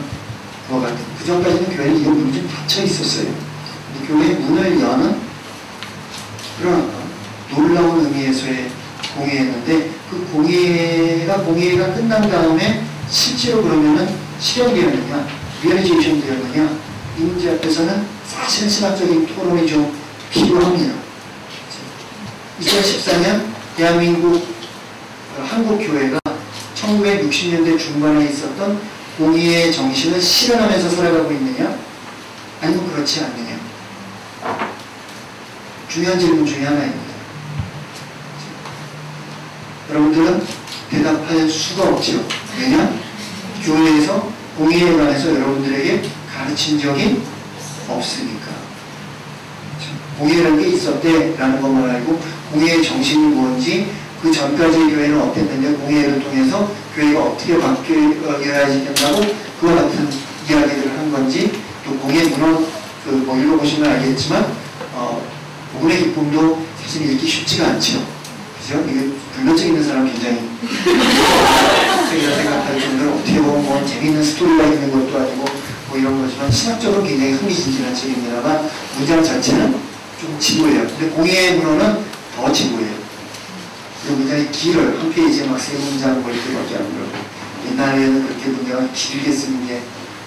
그와 같은, 그 전까지는 교회는 이 문이 좀 닫혀 있었어요. 근데 교회의 문을 여는 그런 놀라운 의미에서의 공의회였는데, 그 공의회가 끝난 다음에 실제로 그러면은 실현되었느냐, 리얼리제이션 되었느냐, 이 문제 앞에서는 사실 신학적인 토론이 좀 필요합니다. 2014년 대한민국 한국교회가 1960년대 중반에 있었던 공의의 정신을 실현하면서 살아가고 있느냐, 아니면 그렇지 않느냐. 중요한 질문 중에 하나입니다. 여러분들은 대답할 수가 없죠. 왜냐? 교회에서 공의에 관해서 여러분들에게 가르친 적이 없으니까. 공의라는 게 있었대라는 것만 알고 공의의 정신이 뭔지, 그 전까지의 교회는 어땠는데 공의를 통해서 교회가 어떻게 바뀌어야 된다고 그와 같은 이야기들을 한 건지, 또 공의 문헌 뭐 읽어보시면 알겠지만 복음의 기쁨도 사실 읽기 쉽지가 않죠. 그죠? 이게 불면증 있는 사람 굉장히 제가 생각할 정도로 어떻게 보면 뭐 재미있는 스토리가 있는 것도 아니고 뭐 이런 거지만 신학적으로 굉장히 흥미진진한 책입니다만 문장 자체는 좀 지루해요. 근데 공의의 문헌은 더 지루해요. 그리고 문장이 길어요. 한 페이지에 막 세 문장 뭐 이렇게밖에 안 들어요. 옛날에는 그렇게 문장을 길게 쓰는 게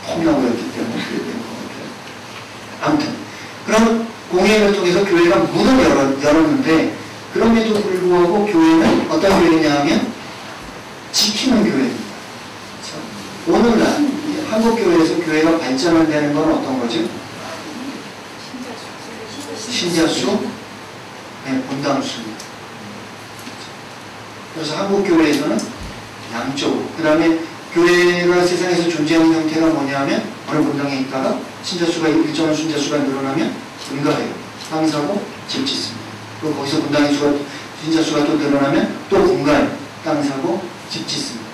폭력이었기 때문에 그렇게 된 것 같아요. 아무튼 그런 공회를 통해서 교회가 문을 열었는데 그럼에도 불구하고 교회는 어떤 교회냐 하면 지키는 교회입니다. 그렇죠? 오늘날 한국 교회에서 교회가 발전한다는 건 어떤 거죠? 신자수, 네, 본당수입니다. 그래서 한국 교회에서는 양쪽으로. 그 다음에 교회가 세상에서 존재하는 형태가 뭐냐면 어느 본당에 있다가 신자수가 일정한 신자수가 늘어나면 분가해요. 땅 사고 집 짓습니다. 그리고 거기서 본당의 수가 신자수가 또 늘어나면 또 분가해요. 땅 사고 집 짓습니다.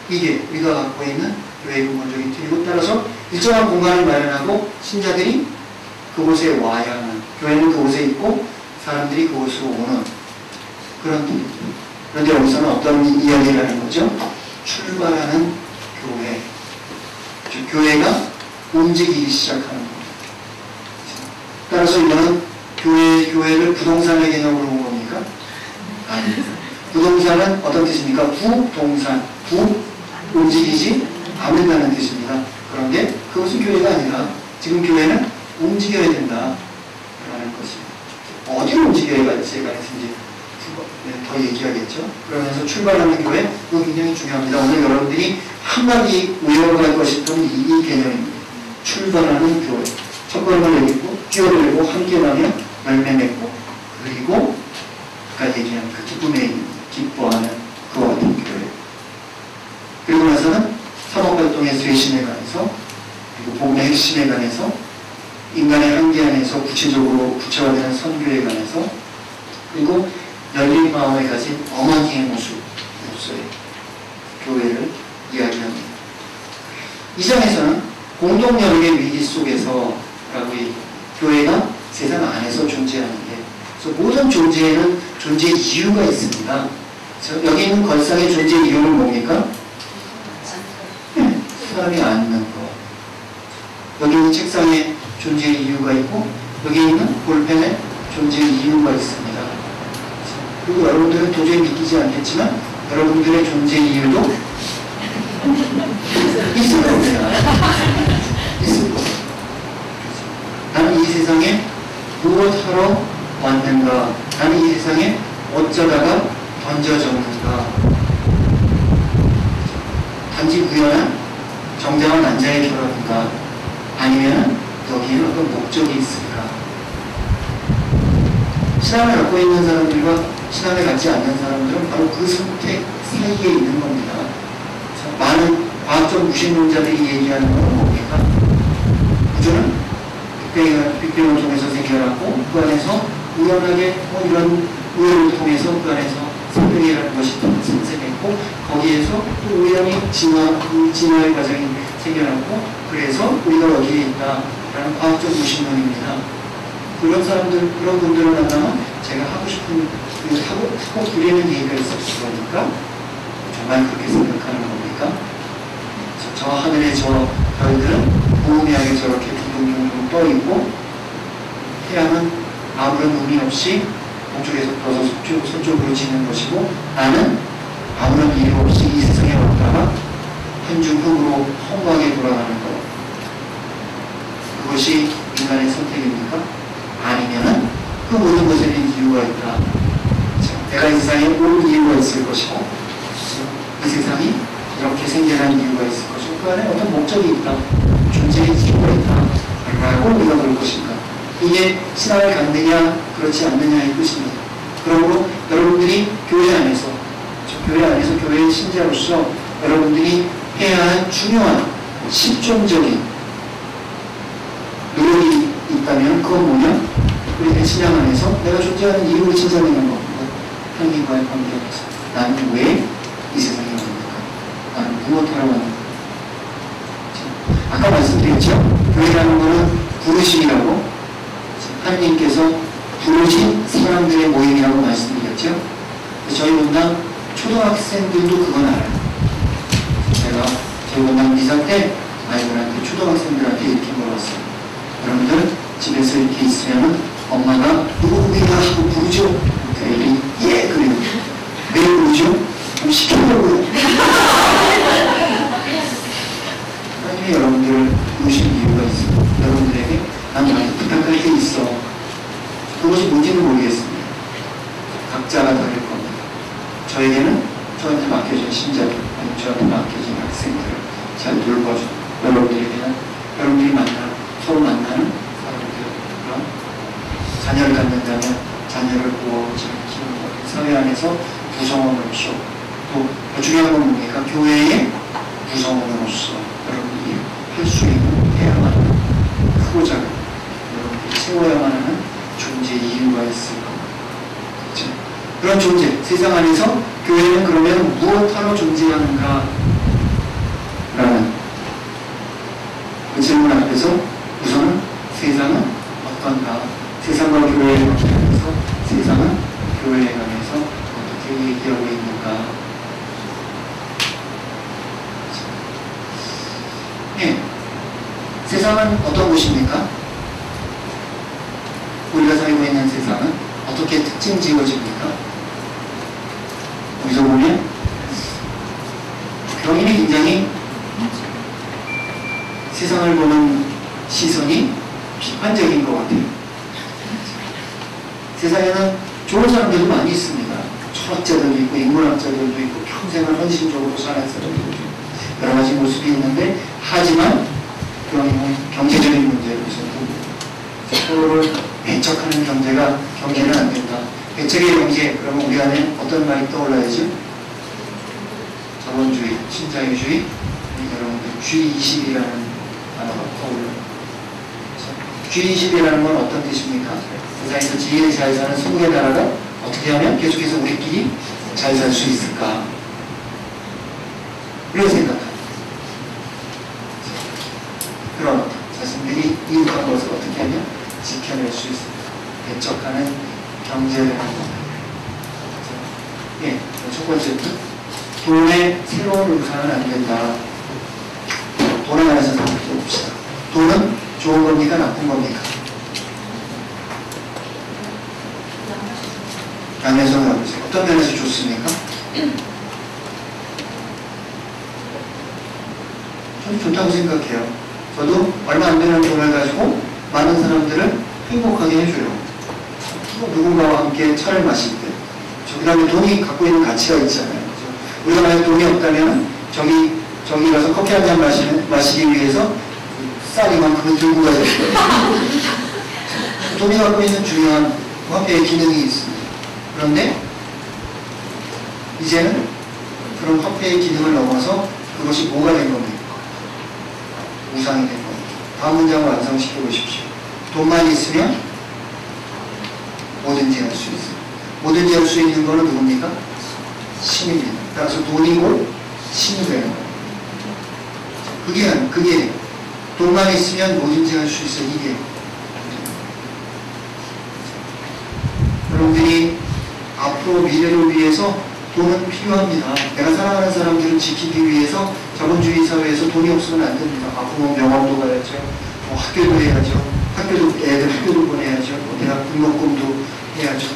이게 우리가 갖고 있는 교회의 근본적인 틀이고 따라서 일정한 공간을 마련하고 신자들이 그곳에 와야 하는 교회는 그곳에 있고 사람들이 그곳으로 오는 그런 틀입니다. 그런데 여기서는 어떤 이야기를 하는 거죠? 출발하는 교회. 즉 교회가 움직이기 시작하는 겁니다. 따라서 이거는 교회를 부동산의 개념으로 본 겁니까? 아닙니다. 부동산은 어떤 뜻입니까? 부동산. 움직이지 않는다는 뜻입니다. 그런데 그것은 교회가 아니라 지금 교회는 움직여야 된다. 라는 것입니다. 어디로 움직여야 할지에 관해서 이제 더 얘기하겠죠. 그러면서 출발하는 교회, 그거 굉장히 중요합니다. 오늘 여러분들이 한마디 외워갈 것이 있던 이 개념입니다. 출발하는 교회. 첫 걸음을 내딛고, 뛰어들고, 함께 나며 열매 맺고, 그리고 아까 얘기한 그 기쁨에 기뻐하는 그와 같은 교회. 그리고 나서는 사업활동의 쇄신에 관해서, 그리고 복음의 핵심에 관해서, 인간의 한계 안에서 구체화되는 선교에 관해서, 그리고 열린 마음을 가진 어머니의 모습으로서의 교회를 이야기합니다. 이 장에서는 공동연합의 위기 속에서 라고 교회가 세상 안에서 존재하는데, 그래서 모든 존재에는 존재 이유가 있습니다. 그래서 여기 있는 걸상의 존재 이유는 뭡니까? 사람이 앉는 거. 여기 있는 책상에 존재 이유가 있고, 여기 있는 볼펜에 존재 이유가 있습니다. 그리고 여러분들은 도저히 믿기지 않겠지만 여러분들의 존재 이유도 있을 겁니다. 있을 겁니다. 나는 이 세상에 무엇하러 왔는가? 나는 이 세상에 어쩌다가 던져졌는가? 단지 우연한 정당한 남자의 결혼인가? 아니면 여기에는 어떤 목적이 있을까? 신앙을 갖고 있는 사람들과 신앙을 갖지 않는 사람들은 바로 그 선택 사이에 있는 겁니다. 많은 과학적 무신론자들이 얘기하는 건 뭡니까? 우주는 빅뱅을 통해서 생겨났고 그 안에서 우연하게 이런 우연을 통해서 그 안에서 생명이라는 것이 생겨났고 거기에서 또 우연히 진화의 과정이 생겨났고 그래서 우리가 여기에 있다라는 과학적 무신론입니다. 그런 사람들, 그런 분들을 만나면 제가 하고 싶은, 하고 그리는 얘기가 있었을 거니까 정말 그렇게 생각하는 겁니까? 저 하늘의 저 별들은 무의미하게 저렇게 둥둥둥 떠있고 태양은 아무런 의미 없이 동쪽에서 떠서 서쪽으로 지는 것이고 나는 아무런 이유 없이 이 세상에 왔다가 한중흙으로 험하게 돌아가는 것. 그것이 인간의 선택입니까? 아니면은 그 모든 것에는 이유가 있다. 내가 이 세상에 온 이유가 있을 것이고 이 세상이 이렇게 생겨난 이유가 있을 것이고 그 안에 어떤 목적이 있다. 존재의 이유가 있다. 라고 우리가 볼 것인가. 이게 신앙을 갖느냐 그렇지 않느냐의 뜻입니다. 그러므로 여러분들이 교회 안에서 교회의 신자로서 여러분들이 해야 할 중요한 실존적인 노력이 있다면 그건 뭐냐? 우리의 신앙 안에서 내가 존재하는 이유를 찾아내는 겁니다. 하나님과의 관계에서 나는 왜 이 세상에 왔는가? 나는 무엇하러 왔는가? 아까 말씀드렸죠? 교회라는 것은 부르심이라고 하나님께서 부르신 사람들의 모임이라고 말씀드렸죠? 저희 본당 초등학생들도 그건 알아요. 제가 저희 본당 미사 때 아이들한테 초등학생들한테 이렇게 물어봤어요. 여러분들 집에서 이렇게 있으면 엄마가 누구누구야 하고 부르죠? 애들이 예 그래요. 왜 부르죠? 좀 시켜보려고요. 그것이 뭔지는 모르겠습니다. 각자가 다를 겁니다. 저에게는 저한테 맡겨진 신자들, 아니면 저한테 맡겨진 학생들을 잘 돌봐주고, 여러분들에게는 여러분들이 서로 만나는 사람들, 그런 자녀를 갖는다면 자녀를 보호하고 키우는 것, 사회 안에서 구성원을 키우고, 또 중요한 건 뭡니까? 교회의 구성원으로서 여러분들이 할 수 있는 해야만 하는, 크고자 여러분들이 세워야만 하는 존재 이유가 있을 겁니다. 그렇죠? 그런 존재, 세상 안에서 교회는 그러면 무엇하러 존재하는가? 라는 그 질문 앞에서 우선은 세상은 어떤가? 세상과 교회에 관해서 세상은 교회에 관해서 어떻게 얘기하고 있는가? 예. 세상은 어떤 곳입니까? 우리가 살고 있는 세상은 어떻게 특징 지어집니까? 여기서 보면 병인이 굉장히 세상을 보는 시선이 비판적인 것 같아요. 세상에는 좋은 사람들도 많이 있습니다. 철학자들도 있고 인문학자들도 있고 평생을 헌신적으로 사는 사람들도 있고 여러 가지 모습이 있는데, 하지만 경제적인 문제로 서로를 배척하는 경제는 안 된다. 배척의 경제, 그러면 우리 안에 어떤 말이 떠올라야죠? 자본주의, 신자유주의, 여러분들 G20이라는 단어가 떠올라요. G20이라는 건 어떤 뜻입니까? 세상에서 지혜를 잘 사는 20개 나라가 어떻게 하면 계속해서 우리끼리 잘 살 수 있을까? 이런 생각합니다. 그런 자신들이 이룩한 것을 어떻게 하면 지켜낼 수 있습니다. 배척하는 경제를 하는 겁니다. 예, 첫 번째는 돈의 새로운 의사는 안 된다. 돈에 관해서 생각해 봅시다. 돈은 좋은 겁니까? 나쁜 겁니까? 양면서 생각해보세요. 어떤 면에서 좋습니까? 저는 좋다고 생각해요. 저도 얼마 안 되는 돈을 가지고 많은 사람들을 행복하게 해줘요. 누군가와 함께 차를 마실 때. 그 다음에 돈이 갖고 있는 가치가 있잖아요. 우리가 만약 돈이 없다면 저기 가서 커피 한 잔 마시기 위해서 쌀 이만큼을 들고 가야 될 거예요. 돈이 갖고 있는 중요한 화폐의 기능이 있습니다. 그런데 이제는 그런 화폐의 기능을 넘어서 그것이 뭐가 된 겁니까? 우상이 된 겁니다. 다음 문장을 완성시켜 보십시오. 돈만 있으면 뭐든지 할 수 있어요. 뭐든지 할 수 있는 거는 누굽니까? 신입니다. 따라서 돈이 곧 신이 되는 거예요. 그게 돈만 있으면 뭐든지 할 수 있어요. 이게 여러분들이 앞으로 미래를 위해서 돈은 필요합니다. 내가 사랑하는 사람들을 지키기 위해서 자본주의 사회에서 돈이 없으면 안 됩니다. 앞으로 병원도 가야죠. 학교도 해야죠. 애들 학교도 보내야죠. 대학 등록금도 해야죠.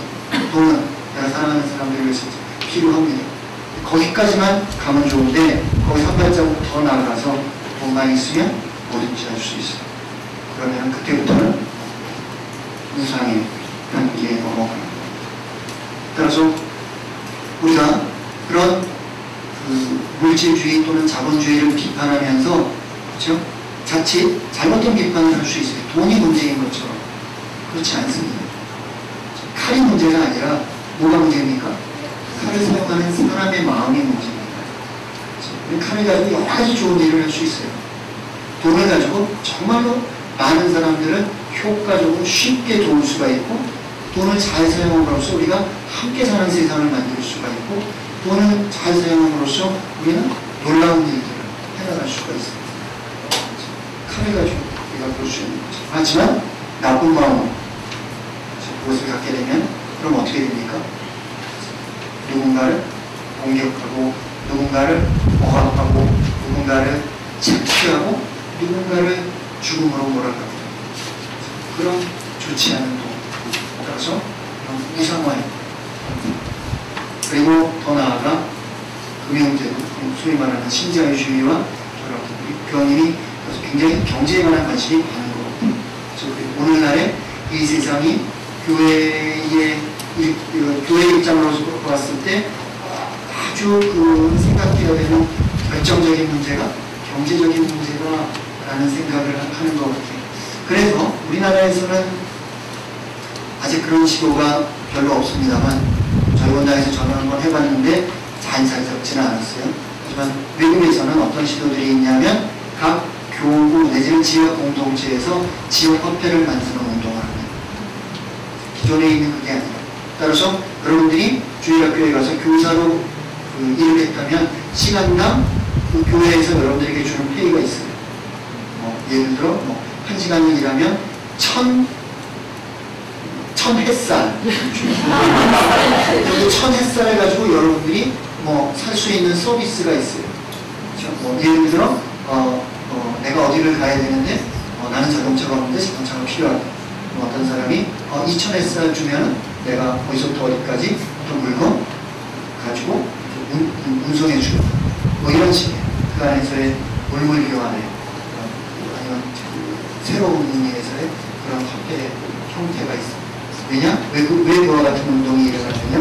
돈은 내가 사랑하는 사람들을 위해서 필요합니다. 거기까지만 가면 좋은데 거기서 한 발자국 더 나아가서 돈만 있으면 뭐든지 할 수 있어요. 그러면 그때부터는 우상의 단계에 넘어갑니다. 따라서 우리가 그런 물질주의 또는 자본주의를 비판하면서, 그렇죠? 자칫 잘못된 비판을 할 수 있어요. 돈이 문제인 것처럼. 그렇지 않습니다. 칼이 문제가 아니라 뭐가 문제입니까? 칼을 사용하는 사람의 마음이 문제입니다. 그렇죠? 칼을 가지고 여러 가지 좋은 일을 할 수 있어요. 돈을 가지고 정말로 많은 사람들을 효과적으로 쉽게 도울 수가 있고, 돈을 잘 사용함으로써 우리가 함께 사는 세상을 만들 수가 있고, 돈을 잘 사용함으로써 우리는 놀라운 일들을 해나갈 수가 있습니다. 칼을 가지고 우리가 볼 수 있는 거죠. 하지만 나쁜 마음, 그것을 갖게 되면 그럼 어떻게 됩니까? 누군가를 공격하고, 누군가를 억압하고, 누군가를 착취하고, 누군가를 죽음으로 몰아갑니다. 그런 좋지 않은 돈. 따라서 우상화해. 그리고 더 나아가 금융제도, 소위 말하는 신자유주의와 병인이 굉장히 경제에 관한 관심이 많은 거거든요. 오늘날의 이 세상이 교회의 교회 입장으로 봤을 때 아주 그 생각해야 되는 결정적인 문제가 경제적인 문제다라는 생각을 하는 것 같아요. 그래서 우리나라에서는 아직 그런 시도가 별로 없습니다만 저희 원당에서 저는 한번 해봤는데 잘 잡지는 않았어요. 하지만 외국에서는 어떤 시도들이 있냐면 각 교구 내지는 지역 공동체에서 지역 화폐를 만드는 운동을 합니다. 기존에 있는 그게 아니라 따라서 여러분들이 주일학교에 가서 교사로 일을 했다면 시간당 그 교회에서 여러분들에게 주는 페이가 있어요. 예를 들어 1시간을 일하면 1000 햇살 여기 1000 햇살을 가지고 여러분들이 살 수 있는 서비스가 있어요. 그렇죠? 예를 들어 내가 어디를 가야 되는데 나는 자동차가 없는데 자동차가 필요하다. 어떤 사람이 2000 햇살 주면 내가 어디서부터 어디까지 어떤 물건 가지고 운송해 주고 이런 식의 그 안에서의 물물 교환에 아니면 새로운 의미에서의 그런 화폐 형태가 있습니다. 왜냐? 왜 그와 같은 운동이 일어나느냐?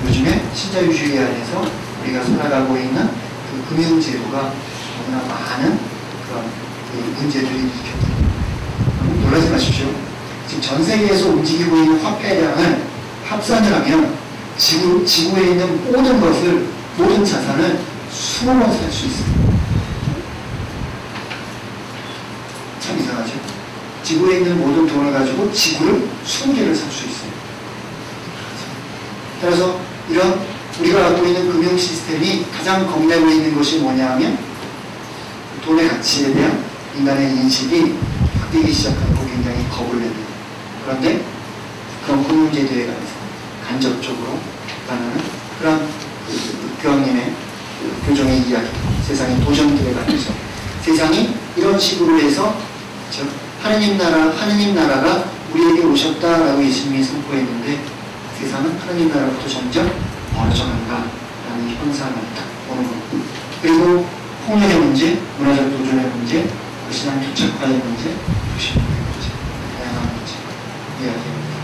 요즘에 신자유주의 안에서 우리가 살아가고 있는 그 금융제도가 너무나 많은 그런 그 문제들이 일으켰다. 놀라지 마십시오. 지금 전 세계에서 움직이고 있는 화폐량을 합산을 하면 지구에 있는 모든 자산을 20번 살 수 있습니다. 참 이상하죠? 지구에 있는 모든 돈을 가지고 지구를 20개를 살 수 있어요. 따라서 이런 우리가 갖고 있는 금융 시스템이 가장 겁내고 있는 것이 뭐냐 하면 돈의 가치에 대한 인간의 인식이 바뀌기 시작하고 굉장히 겁을 냅니다. 그런데 그런 금융제도에 관해서 간접적으로 나타나는 그런 교황님의 교정의 이야기, 세상의 도전들에 관해서 세상이 이런 식으로 해서 즉 하느님 나라가 우리에게 오셨다라고 예수님이 선포했는데 세상은 하느님 나라부터 점점 멀어져 간다라는 현상을 딱 보는 겁니다. 그리고 폭력의 문제, 문화적 도전의 문제, 신앙 교착화의 문제, 불신의 문제, 다양한 문제 이야기합니다.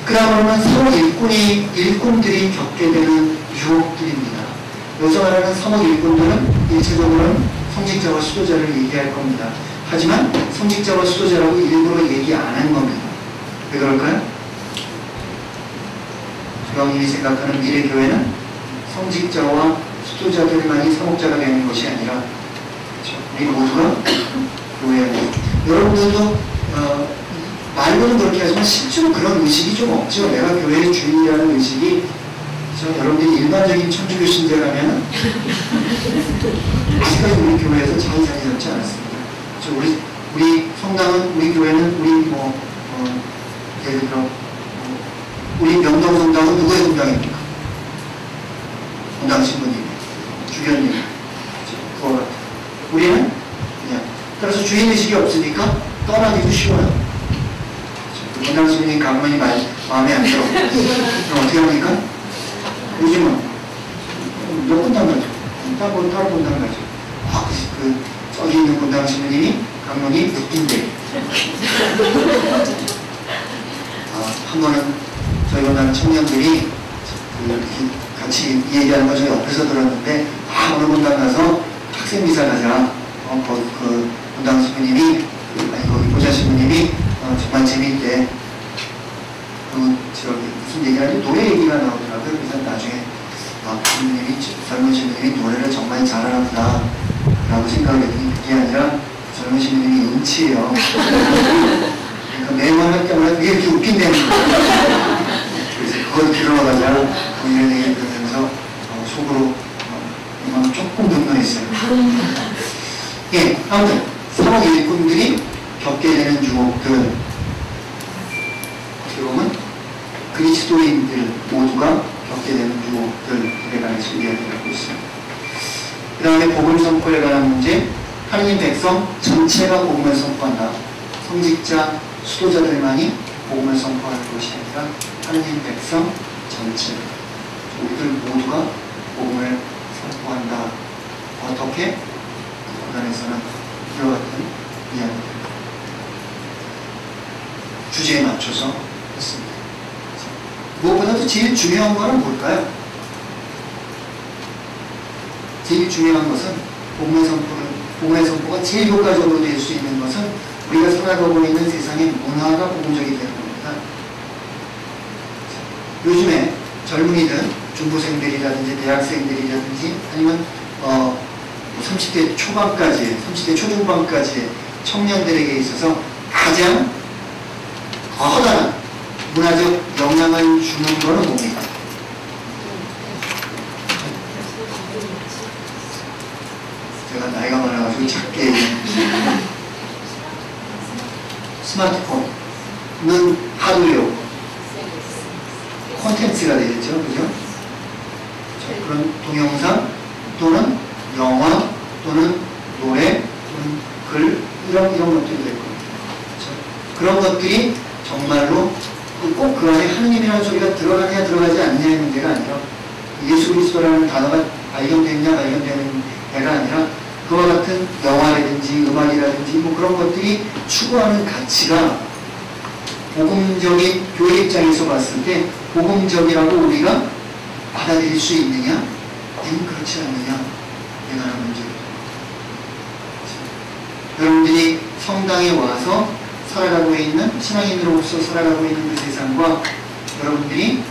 그 다음으로는 서로 일꾼들이 겪게 되는 유혹들입니다. 여기서 말하는 서목 일꾼들은 일체적으로는 성직자와 수도자를 얘기할 겁니다. 하지만 성직자와 수도자라고 일부러 얘기 안 한 겁니다. 왜 그럴까요? 교황님이 생각하는 미래교회는 성직자와 수도자들만이 사목자가 되는 것이 아니라 그렇죠? 우리 모두가 교회 안에 여러분들도 말로는 그렇게 하지만 실제로 그런 의식이 좀 없죠. 내가 교회의 주인이라는 의식이 여러분들이 일반적인 천주교 신자라면 아직까지 우리 교회에서 잘 자리 잡지 않았습니다. 우리 성당은, 우리 교회는, 예를 들어, 우리 명동 성당은 누구의 성당입니까? 본당 신부님, 주변님, 그거 같아요. 우리는 그냥, 따라서 주인의식이 없으니까 떠나기도 쉬워요. 본당 신부님 강론이 마음에 안 들어. 그럼 어떻게 합니까? 요즘은 몇 본당 가죠? 따로 본당 가죠. 저기 있는 본당 신부님이 강론이 웃긴데. 한 번은 저희 본당 청년들이 같이 얘기하는 거 저희 옆에서 들었는데, 어느 본당 가서 학생 미사 가자. 그 본당 신부님이, 거기 보좌 신부님이 정말 재미있대. 무슨 얘기하는지 노래 얘기가 나오더라고요. 그래서 나중에 젊은 신부님이 노래를 정말 잘하나 보다 라고 생각을 했더니 그게 아니라 젊은 신부님이 음치예요. 그러니까 매번 할 때마다 그게 이렇게 웃긴다는 거예요. 그래서 그걸 들으러 가자 이런 얘기를 들으면서 속으로 조금 분노했어요. 예, 아무튼 사목 일꾼들이 겪게 되는 유혹들, 어떻게 보면 그리스도인들 모두가 겪게 되는 유혹들에 관해서 이야기를 하고 있습니다. 그 다음에 복음 선포에 관한 문제, 하느님 백성 전체가 복음을 선포한다. 성직자, 수도자들만이 복음을 선포하는 것이 아니라 하느님 백성 전체, 우리들 모두가 복음을 선포한다. 어떻게? 구간에서는 이와 같은 이야기들 주제에 맞춰서 무엇보다도 제일 중요한 거는 뭘까요? 제일 중요한 것은 복음의 선포가 제일 효과적으로 될 수 있는 것은 우리가 살아가고 있는 세상의 문화가 복음적이 되는 겁니다. 요즘에 젊은이들, 중고생들이라든지 대학생들이라든지 아니면 30대 초반까지, 30대 초중반까지의 청년들에게 있어서 가장 커다란 문화적 영향을 주는 것은 뭡니까? 제가 나이가 많아가지고 작게 스마트폰은 하드웨어 콘텐츠가 되겠죠, 그죠? 그런 동영상 또는 영화 또는 노래 또는 글 이런 것들이 될 겁니다. 그런 것들이 정말로 꼭 그 안에 하느님이라는 소리가 들어가냐 들어가지 않느냐의 문제가 아니라 예수 그리스도라는 단어가 발견되느냐 발견되느냐가 아니라 그와 같은 영화라든지 음악이라든지 뭐 그런 것들이 추구하는 가치가 복음적인 교회 입장에서 봤을 때 복음적이라고 우리가 받아들일 수 있느냐 아니면 그렇지 않느냐 내가 하는 문제입니다. 여러분들이 성당에 와서 살아가고 있는 신앙인으로서 살아가고 있는 그 세상과 여러분들이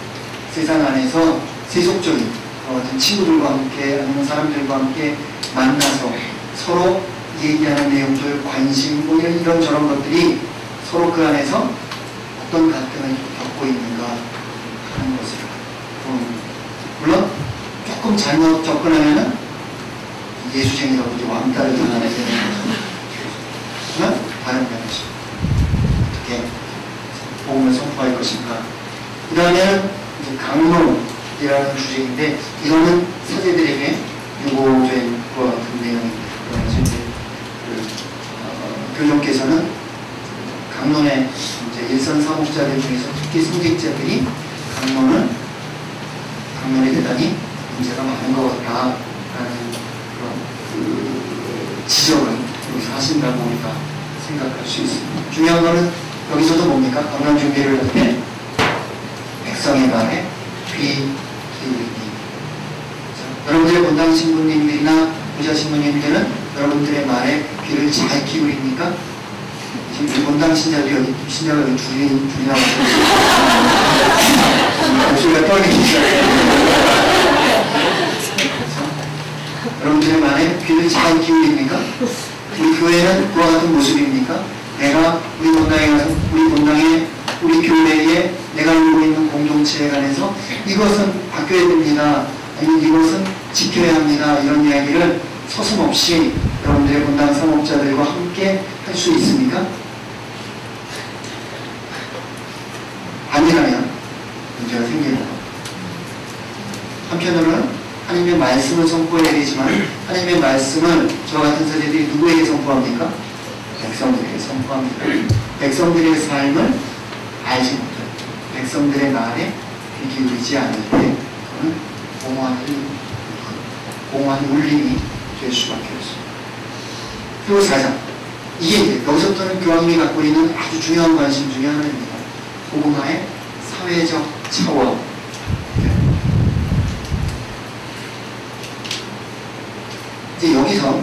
세상 안에서 세속적인 어떤 친구들과 함께 아니면 사람들과 함께 만나서 서로 얘기하는 내용들, 관심, 뭐 이런 저런 것들이 서로 그 안에서 어떤 갈등을 겪고 있는가 하는 것을 물론 조금 잘못 접근하면은 예수쟁이라고 이제 왕따를 당하게 되는 거죠. 그러면 다른 면이죠. 어떻게 복음을 선포할 것인가. 그 다음에는 강론이라는 주제인데 이거는 사제들에게 유고된 것 같은 내용입니다. 그래서 이제 교종께서는 강론의 이제 일선 사목자들 중에서 특히 성직자들이 강론에 대단히 문제가 많은 것 같다라는 그런 지적을 여기서 하신다고 우리가 생각할 수 있습니다. 중요한 거는 여기서도 뭡니까? 건강 준비를 할 때 백성의 말에 귀 기울이기. 여러분들의 본당 신부님들이나 부자 신부님들은 여러분들의 말에 귀를 잘 기울입니까? 지금 본당 신자가 여기 둘이 나와서 목소리가 떨리기 시작해요. 여러분들의 말에 귀를 잘 기울입니까? 우리 교회는 그와 같은 모습입니까? 내가 우리 본당에 가서 우리 교회에 내가 알고 있는 공동체에 관해서 이것은 바뀌어야 됩니다. 아니면 이것은 지켜야 합니다. 이런 이야기를 서슴없이 여러분들의 본당 사목자들과 함께 할 수 있습니까? 아니라면 문제가 생기는 것. 한편으로는 하나님의 말씀을 선포해야 되지만 하나님의 말씀을 저 같은 사제들이 누구에게 선포합니까? 백성들에게 선포합니다. 백성들의 삶을 알지 못할 때, 백성들의 말에 귀 기울이지 않을 때 그는 공허한 울림이 될 수밖에 없습니다. 그리고 4장. 이게 이제 여기서부터는 교황님이 갖고 있는 아주 중요한 관심 중에 하나입니다. 복음화의 사회적 차원. 이제 여기서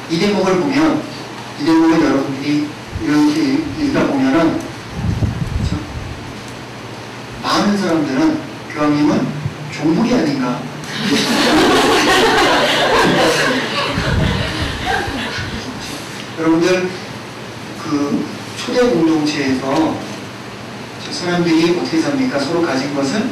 이 대목을 보면, 이 대목을 여러분들이 이렇게 읽다 보면은, 많은 사람들은 교황님은 종북이 아닌가. 여러분들, 그 초대 공동체에서 사람들이 어떻게 삽니까? 서로 가진 것을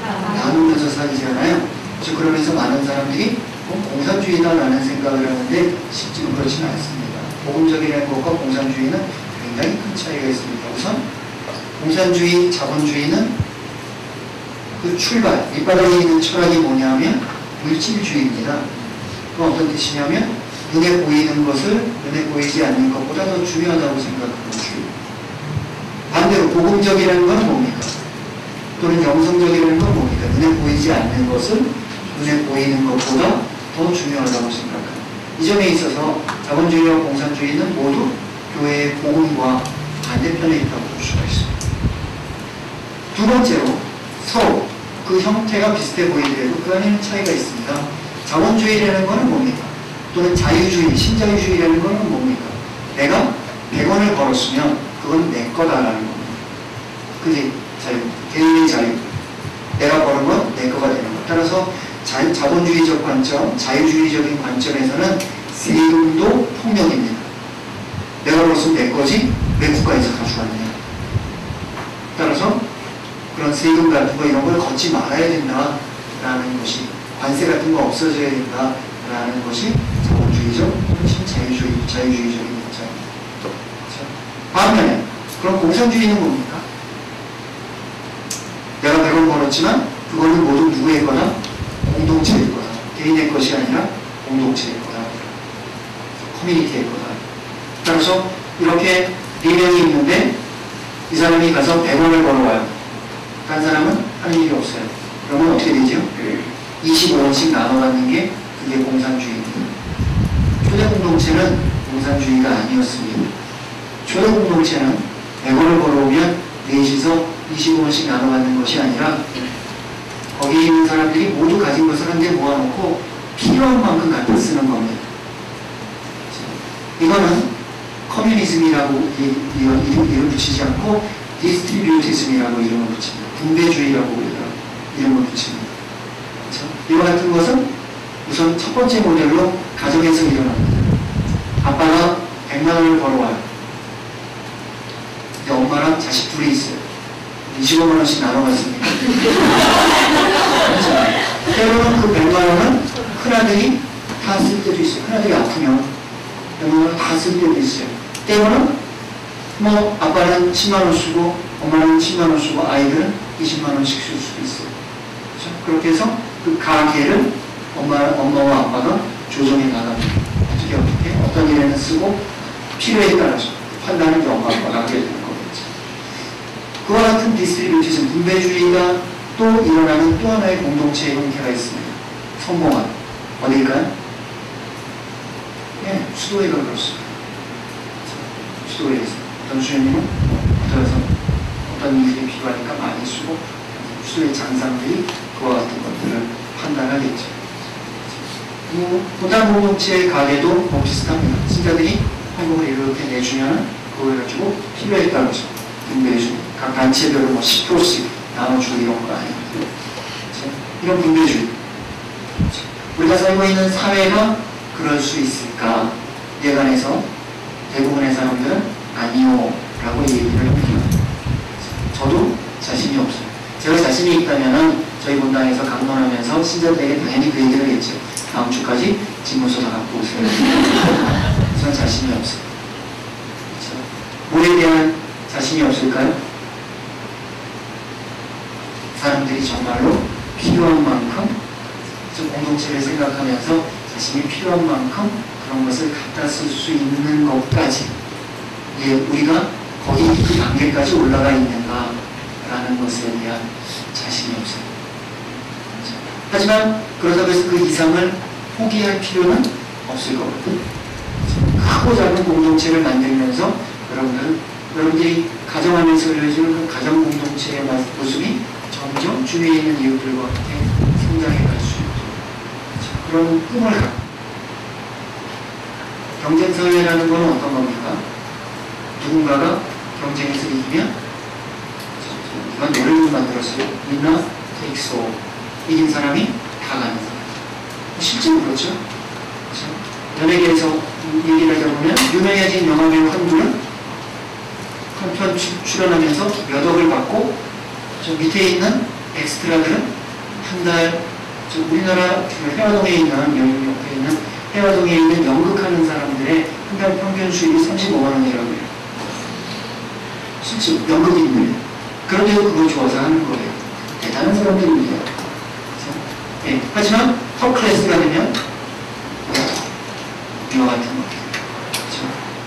나누면서 살잖아요. 그러면서 많은 사람들이 공산주의다라는 생각을 하는데 실제로 그렇지는 않습니다. 복음적이라는 것과 공산주의는 굉장히 큰 차이가 있습니다. 우선 공산주의, 자본주의는 그 출발, 밑바닥에 있는 철학이 뭐냐면 물질주의입니다. 그건 어떤 뜻이냐면 눈에 보이는 것을 눈에 보이지 않는 것보다 더 중요하다고 생각하는 주의. 반대로 복음적이라는 건 뭡니까? 또는 영성적이라는 건 뭡니까? 눈에 보이지 않는 것을 눈에 보이는 것보다 더 중요하다고 생각합니다. 이 점에 있어서 자본주의와 공산주의는 모두 교회의 복음과 반대편에 있다고 볼 수가 있습니다. 두 번째로 서로 그 형태가 비슷해 보이더라도 그 안에는 차이가 있습니다. 자본주의라는 것은 뭡니까? 또는 자유주의, 신자유주의라는 것은 뭡니까? 내가 100원을 벌었으면 그건 내 거다라는 겁니다. 그게 자유, 개인의 자유. 내가 버는 건 내 거가 되는 것. 따라서 자본주의적 관점, 자유주의적인 관점에서는 세금도 폭력입니다. 내가 벌었으면 내 거지 왜 국가에서 가져왔냐. 따라서 그런 세금 같은 거 이런 걸 걷지 말아야 된다라는 것이, 관세 같은 거 없어져야 된다라는 것이 자본주의적, 훨씬 자유주의적인 입장입니다. 반면에 그럼 공산주의는 뭡니까? 내가 100원 벌었지만 그거는 모두 누구의 거다? 공동체의 거다. 개인의 것이 아니라 공동체의 거다. 커뮤니티의 거다. 따라서 이렇게 4명이 있는데 이 사람이 가서 100원을 벌어와요. 한 사람은 하는 일이 없어요. 그러면 어떻게 되죠? 25원씩 나눠받는 게 그게 공산주의입니다. 초대 공동체는 공산주의가 아니었습니다. 초대 공동체는 100원을 벌어오면 넷이서 25원씩 나눠받는 것이 아니라 거기에 있는 사람들이 모두 가진 것을 한 대 모아놓고 필요한 만큼 갖다 쓰는 겁니다. 이거는 커뮤니즘이라고 이름 붙이지 않고 디스트리뷰티즘이라고 이름을 붙입니다. 분배주의라고 이름을 붙입니다. 그렇죠? 이와 같은 것은 우선 첫 번째 모델로 가정에서 일어납니다. 아빠가 100만 원을 벌어와요. 근데 엄마랑 자식 둘이 있어요. 25만 원씩 나눠갔습니다. 때로는 그 100만 원은 큰아들이 다 쓸 때도 있어요. 큰아들이 아프면 100만 원을 다 쓸 때도 있어요. 때로는 뭐 아빠는 10만 원 쓰고 엄마는 10만 원 쓰고 아이들은 20만 원씩 쓸 수도 있어요. 그렇죠? 그렇게 해서 그 가계를 엄마와 아빠가 조정해 나갑니다. 어떻게 어떤 일에는 쓰고 필요에 따라서 판단하는 게 엄마 아빠가 하게 되는 거겠죠. 그와 같은 디스트리뷰티즘, 분배주의가 또 일어나는 또 하나의 공동체의 형태가 있습니다. 성공한 어딜까요? 네, 수도회가 그렇습니다. 수도회에서 어떤 수요님은 어떤 일이 필요하니까 많이 쓰고 수도회 장상들이 그와 같은 것들을 판단하겠죠. 보단 공동체의 가게도 뭐 비슷합니다. 신자들이 헌금을 이렇게 내주면 그걸 가지고 필요에 따라서 분배해주고 각 단체별로 뭐 10%씩 나눠주고 이런 거 아니에요. 이런 분배주의. 우리가 살고 있는 사회가 그럴 수 있을까? 이에 관해서 대부분의 사람들은 아니요 라고 얘기를 합니다. 저도 자신이 없어요. 제가 자신이 있다면 저희 본당에서 강론하면서 신자들에게 당연히 그 얘기를 했죠. 다음 주까지 집문서 다 갖고 오세요. 저는 자신이 없어요. 그렇죠? 뭐에 대한 자신이 없을까요? 사람들이 정말로 필요한 만큼 공동체를 생각하면서 자신이 필요한 만큼 그런 것을 갖다 쓸 수 있는 것까지 우리가 거기 그 단계까지 올라가 있는가라는 것에 대한 자신이 없어요. 그렇죠? 하지만 그러다고 해서 그 이상을 포기할 필요는 없을 거거든요. 크고 작은 공동체를 만들면서 여러분들이 가정하면서 이루어지는 그 가정 공동체의 모습이 점점 주위에 있는 이웃들과 함께 성장해 갈 수 있도록 그런 꿈을 갖고 경쟁사회라는 건 어떤 겁니까? 누군가가 경쟁에서 이기면 누가 노래를 만들었어요. winner takes all. 이긴 사람이 다 가는 거예요. 실제로 그렇죠. 연예계에서 얘기를 해보면 유명해진 영화배우 한 분은 한 편 출연하면서 몇 억을 받고 저 밑에 있는 엑스트라들은 한 달 우리나라 해화동에 있는 해화동에 있는 연극하는 사람들의 한 달 평균 수입이 35만 원이라고 해요. 실제 연극인들. 그런데도 그걸 좋아서 하는 거예요. 대단한 사람들입니다. 네. 하지만 톱 클래스가 되면 이와 같은 거. 그렇죠?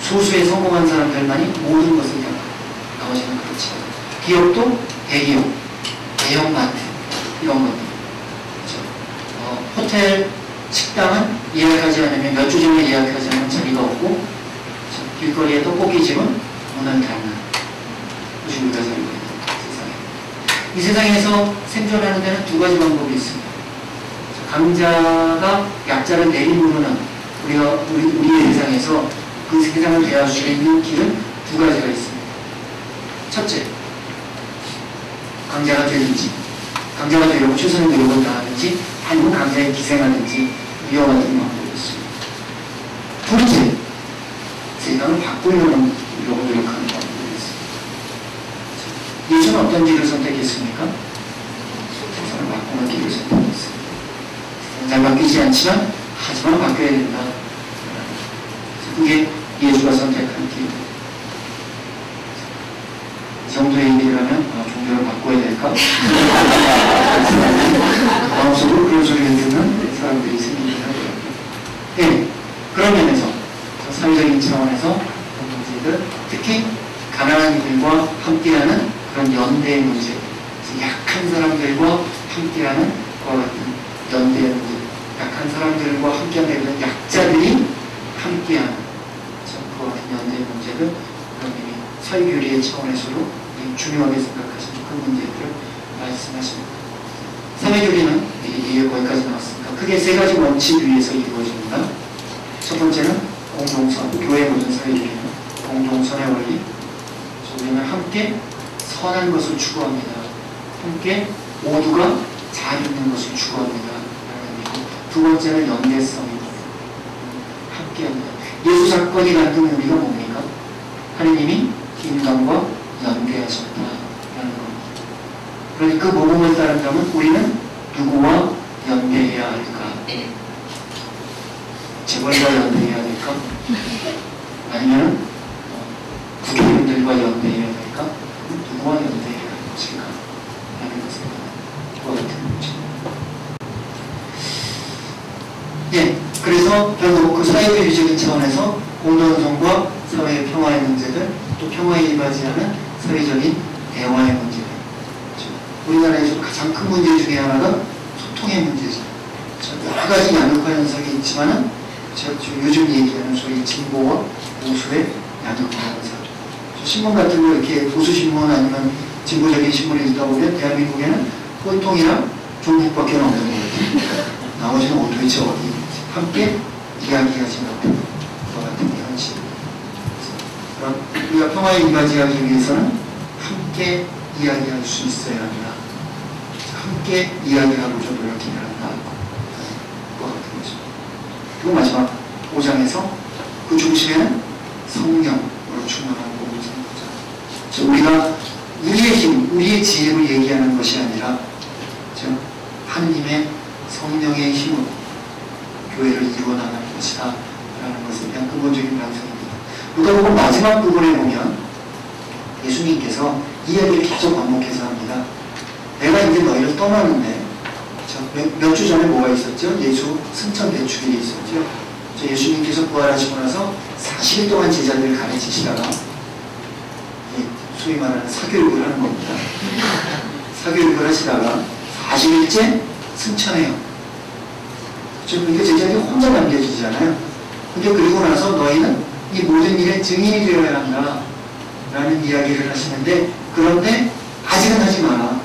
소수의 성공한 사람들만이 모든 것을 향하고 나머지는 그렇지 않아요. 기업도 대기업, 대형마트 이런 것들. 그렇죠? 호텔, 식당은 예약하지 않으면 몇 주 전에 예약하지 않으면 자리가 없고 그렇죠? 길거리에 떡볶이집은 문을 닫는 것이 우리가 살고 있는 세상에. 이 세상에서 생존하는 데는 두 가지 방법이 있습니다. 강자가 약자를 내리부르는 우리의 세상에서 그 세상을 대할 수 있는 길은 두 가지가 있습니다. 첫째, 강자가 되든지, 강자가 되려고 최선의 노력을 다하든지, 아니면 강자에 기생하든지 이와 같은 방법이 있습니다. 둘째, 세상을 바꾸려고 노력하는 방법이 있습니다. 예수는 어떤 길을 선택했습니까? 세상을 바꾸는 길을 선택했습니다. 잘 바뀌지 않지만 하지만 바뀌어야 된다. 그게 예수가 선택한 길입니다. 이 정도의 얘기를 하면 종교를 바꿔야 될까? 마음속으로 그런 소리를 듣는 사람들이 생기긴 하더라고요. 네, 그런 면에서 사회적인 차원에서 문제들, 특히 가난한 이들과 함께하는 그런 연대의 문제, 약한 사람들과 함께하는 그와 같은 연대의 문제, 약한 사람들과 함께하는 그런 약자들이 함께하는 그와 같은 연대의 문제를 그런 사회교리의 차원에서도 중요하게 생각하시는 그 문제들을 말씀하십니다. 사회교리는 이게 거기까지 나왔습니다. 크게 세 가지 원칙 위에서 이루어집니다. 첫 번째는 공동선, 교회 모든 사회교리는 공동선의 원리. 우리는 함께 선한 것을 추구합니다. 함께 모두가 잘 있는 것을 추구합니다. 두 번째는 연대성입니다. 함께합니다. 예수 사건이 만든 의미가 뭡니까? 하느님이 인간과 연대하셨다라는 겁니다. 그러니 그 모범을 따른다면 우리는 누구와 연대해야 할까? 재벌과 연대해야 될까? 아니면 국회의원들과 연대해야 될까? 누구와 연대해야 할 것일까? 라는 것을 그와 같은 문제입니다. 예, 그래서 결국 그 사회주의적인 차원에서 공동선과 사회의 평화의 문제들, 또 평화에 이바지하는 사회적인 대화의 문제들. 우리나라에서 가장 큰 문제 중에 하나가 소통의 문제죠. 여러 가지 양극화 현상이 있지만은 요즘 얘기하는 소위 진보와 보수의 양극화 현상. 신문 같은 거 이렇게 보수신문 아니면 진보적인 신문을 읽다 보면 대한민국에는 꼴통이랑 종북밖에 없는 것 같아요. 나머지는 도대체 어디 함께 이야기하지 못하는 것 같은 현실. 그럼 우리가 평화에 이바지하기 위해서는 함께 이야기할 수 있어야 합니다. 함께 이야기하고자 노력해야 한다. 그와 같은 거죠. 그리고 마지막 5장에서 그 중심에는 성령으로 충만한 복음을 선포자. 우리가 우리의 힘, 우리의 지혜로 얘기하는 것이 아니라 하느님의 성령의 힘으로 교회를 이루어나가는 것이다 라는 것에 대한 근본적인 반성입니다. 누가복음 마지막 부분에 보면 예수님께서 이 이야기를 계속 반복해서 합니다. 내가 이제 너희를 떠나는데 몇 주 전에 뭐가 있었죠? 예수 승천 대축일이 있었죠. 예수님께서 부활하시고 나서 40일 동안 제자들을 가르치시다가 소위 말하는 사교육을 하는 겁니다. 사교육을 하시다가 40일째 승천해요. 그러니까 제자들이 혼자 남겨지잖아요. 근데 그리고 나서 너희는 이 모든 일의 증인이 되어야 한다 라는 이야기를 하시는데, 그런데 아직은 하지 마라.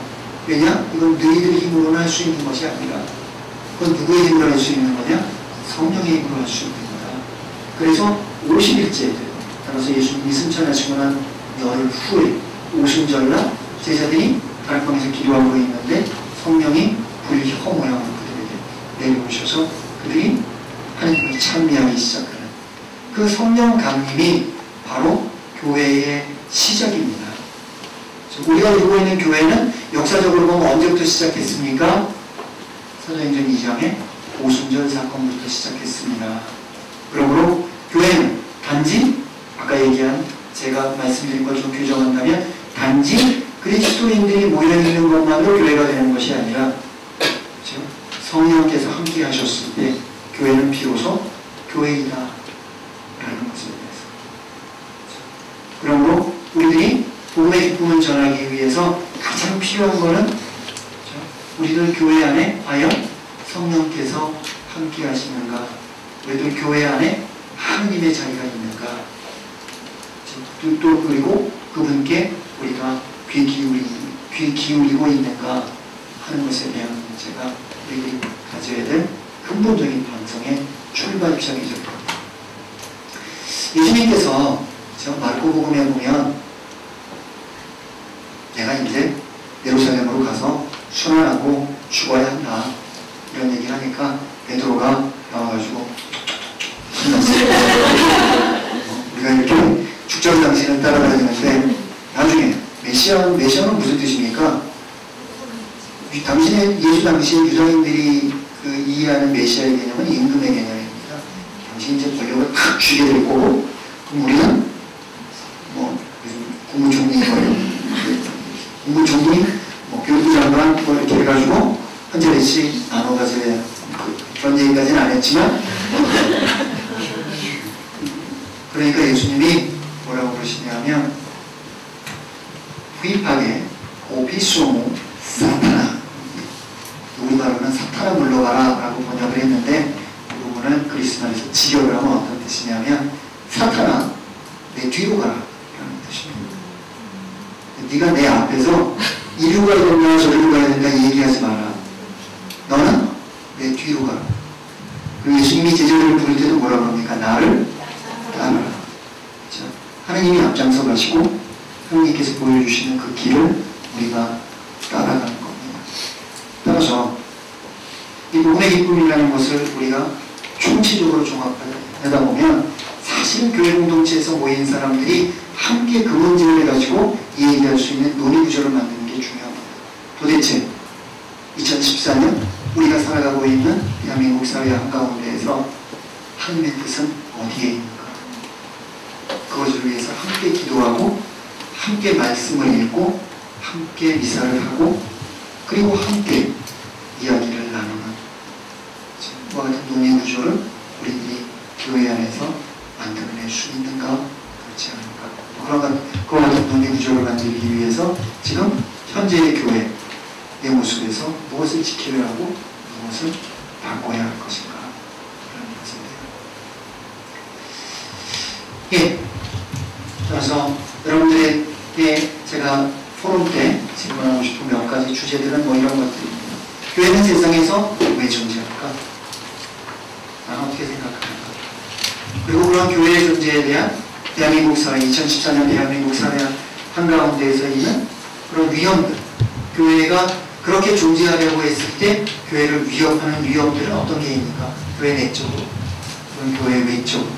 왜냐? 이건 너희들 힘으로는 할 수 있는 것이 아니라 그건 누구의 힘으로 할 수 있는 거냐? 성령의 힘으로 할 수 있는 거다. 그래서 50일째 따라서 예수님이 승천하시고 난 열흘 후에 오순절날 제자들이 다락방에서 기도하고 있는데 성령이 불효 모양으로 그들에게 내려오셔서 그들이 하나님을 찬미하기 시작하는 그 성령 강림이 바로 교회의 시작입니다. 우리가 이루고 있는 교회는 역사적으로 보면 언제부터 시작했습니까? 사도행전 2장에 오순절 사건부터 시작했습니다. 그러므로 교회는 단지 아까 얘기한 제가 말씀드린 걸 좀 규정한다면 단지 그리스도인들이 모여있는 것만으로 교회가 되는 것이 아니라 성령께서 함께 하셨을 때 교회는 비로소 교회이다 라는 것을 위해서. 그러므로 우리들이 복음의 기쁨을 전하기 위해서 가장 필요한 것은 우리들 교회 안에 과연 성령께서 함께 하시는가, 우리들 교회 안에 하느님의 자리가 있는가, 또 그리고 그분께 우리가 귀 기울이는 귀 기울이고 있는가 하는 것에 대한 문제가 우리들이 가져야 될 근본적인 반성의 출발점이죠. 예수님께서 지금 마르코복음에 보면 내가 이제 예루살렘으로 가서 순환하고 죽어야 한다 이런 얘기를 하니까 베드로가 나와가지고 우리가 이렇게 죽자고 당신을 따라다니는데 나중에 메시아는 무슨 뜻입니까? 예수 당시에 유대인들이 이해하는 메시아의 개념은 임금의 개념입니다. 당신이 이제 권력을 탁 쥐게 될 거고, 그럼 우리는 뭐 국무총리 국무총리 교육부 장관 이렇게 해가지고 한 자리씩 나눠 가져야 그런 얘기까지는 안 했지만 그러니까 예수님이 뭐라고 그러시냐면 후입하게 오피소모 사타나, 우리말로는 사타나 물러가라 라고 번역을 했는데 그 부분은 그리스 말에서 직역을 하면 어떤 뜻이냐면 사타나 내 뒤로 가라 라는 뜻입니다. 네가 내 앞에서 이리로 가야 된다 저리로 가야 된다 얘기하지 마라. 너는 내 뒤로 가라. 그리고 예수님이 제자들을 부를 때도 뭐라고 합니까? 나를 따라라. 자, 하나님이 앞장서 가시고 하나님께서 보여주시는 그 길을 우리가 따라가는 겁니다. 따라서 이 복음의 기쁨이라는 것을 우리가 총체적으로 종합하다 보면 사실 교회 공동체에서 모인 사람들이 함께 그 문제를 가지고 얘기할 수 있는 논의 구조를 만드는 게 중요합니다. 도대체 2014년 우리가 살아가고 있는 대한민국 사회 한가운데에서 하나님의 뜻은 어디에 있는가? 그것을 위해서 함께 기도하고 함께 말씀을 읽고 함께 미사를 하고 그리고 함께 이야기를 나누는 그와 같은 논의 구조를 우리들이 교회 안에서 만들어낼 수 있는가 그렇지 않은가 그와 같은 논의 구조를 만들기 위해서 지금 현재의 교회의 모습에서 무엇을 지켜야 하고 무엇을 바꿔야 할 것인가 그런 것입니다. 예. 따라서 여러분들에게 제가 포럼 때 질문하고 싶은 몇 가지 주제들은 뭐 이런 것들입니다. 교회는 세상에서 왜 존재할까? 나는 어떻게 생각합니까? 그리고 그런 교회의 존재에 대한 대한민국 사회, 2014년 대한민국 사회 한가운데에서 있는 그런 위험들, 교회가 그렇게 존재하려고 했을 때 교회를 위협하는 위험들은 어떤 게 있는가? 교회 내적으로, 그런 교회 외적으로.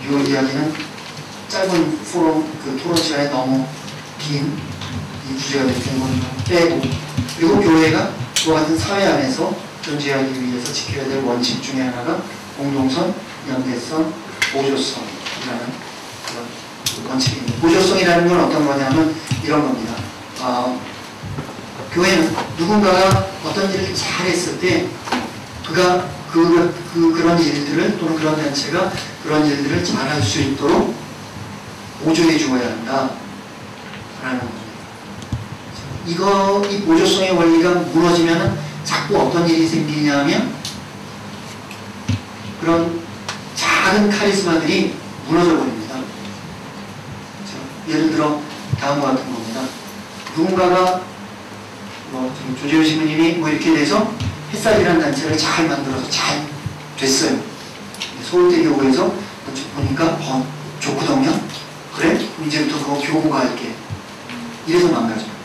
이 이야기는 짧은 포럼, 토론 시간에 너무 긴 이 주제가 될 때는 빼고, 그리고 교회가 그와 같은 사회 안에서 존재하기 위해서 지켜야 될 원칙 중에 하나가 공동선, 연대성, 보조성이라는 그런 원칙입니다. 보조성이라는 건 어떤 거냐면 이런 겁니다. 교회는 누군가가 어떤 일을 잘했을 때 그가 그런 일들을 또는 그런 단체가 그런 일들을 잘할 수 있도록 보조해 주어야 한다 라는 겁니다. 이 보조성의 원리가 무너지면 자꾸 어떤 일이 생기냐면 그런 작은 카리스마들이 무너져 버립니다. 예를 들어 다음과 같은 겁니다. 누군가가 조재호 신부님이 이렇게 돼서 햇살이라는 단체를 잘 만들어서 잘 됐어요. 서울대 교구에서 보니까 좋거든요. 그래? 이제부터 그거 교구가 할게. 이래서 망가져요.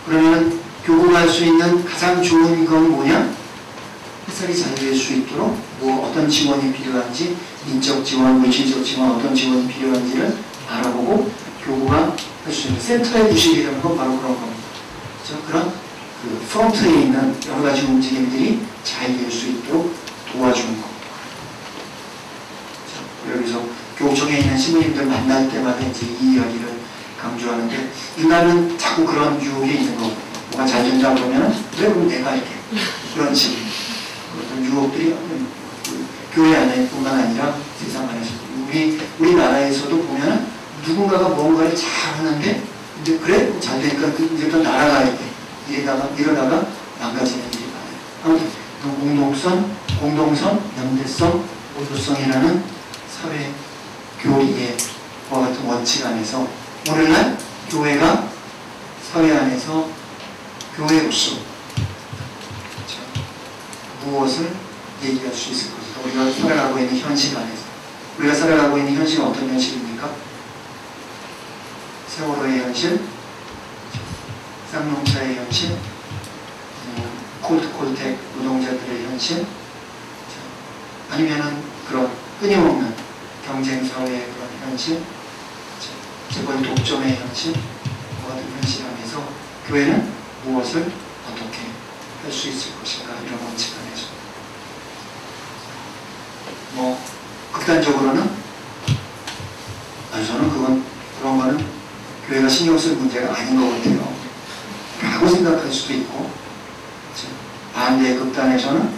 그러면 교구가 할 수 있는 가장 좋은 건 뭐냐? 햇살이 잘 될 수 있도록 어떤 지원이 필요한지, 인적 지원, 물질적 지원, 어떤 지원이 필요한지를 알아보고 교구가 할 수 있는 센터의 부실이라는 건 바로 그런 겁니다. 그런 프론트에 있는 여러 가지 움직임들이 잘 될 수 있도록 도와주는 겁니다. 여기서 교구청에 있는 신부님들 만날 때마다 이제 이 이야기를 강조하는데, 인간은 자꾸 그런 유혹이 있는 거거든요. 뭐가 잘 된다 그러면 왜 그럼 내가 이렇게 그런 식으로 그런 유혹들이 교회 안에뿐만 아니라 세상 안에서 우리나라에서도 보면은 누군가가 무언가를 잘 하는데 이제 그래 잘 되니까 이제부터 날아가야 돼. 이러다가 망가지는 일이 많아요. 아무튼 공동선, 연대성, 보조성이라는 사회 교리의 그와 같은 원칙 안에서 오늘날 교회가 사회 안에서 교회로서 무엇을 얘기할 수 있을 것이다. 우리가 살아가고 있는 현실 안에서. 우리가 살아가고 있는 현실은 어떤 현실입니까? 세월호의 현실, 쌍용차의 현실, 콜트콜텍 노동자들의 현실, 아니면은 그런 끊임없는 경쟁사회의 그런 현실, 재벌 독점의 현실, 같은 현실 안에서 교회는 무엇을 어떻게 할 수 있을 것인가, 이런 원칙 안에서. 뭐 극단적으로는 저는 그런 거는 교회가 신경 쓸 문제가 아닌 것 같아요 라고 생각할 수도 있고, 반대의 극단에서는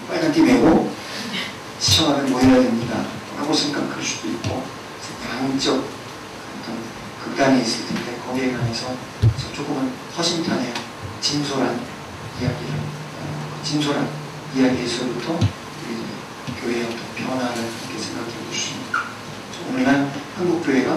빨간 띠 메고 시청 앞에 모여야 됩니다 라고 생각할 수도 있고, 양적 어떤 극단이 있을 텐데 거기에 관해서 조금은 허심탄회한 진솔한 이야기에서부터 우리 교회의 어떤 변화를 이렇게 생각해 볼 수 있습니다. 오늘날 한국 교회가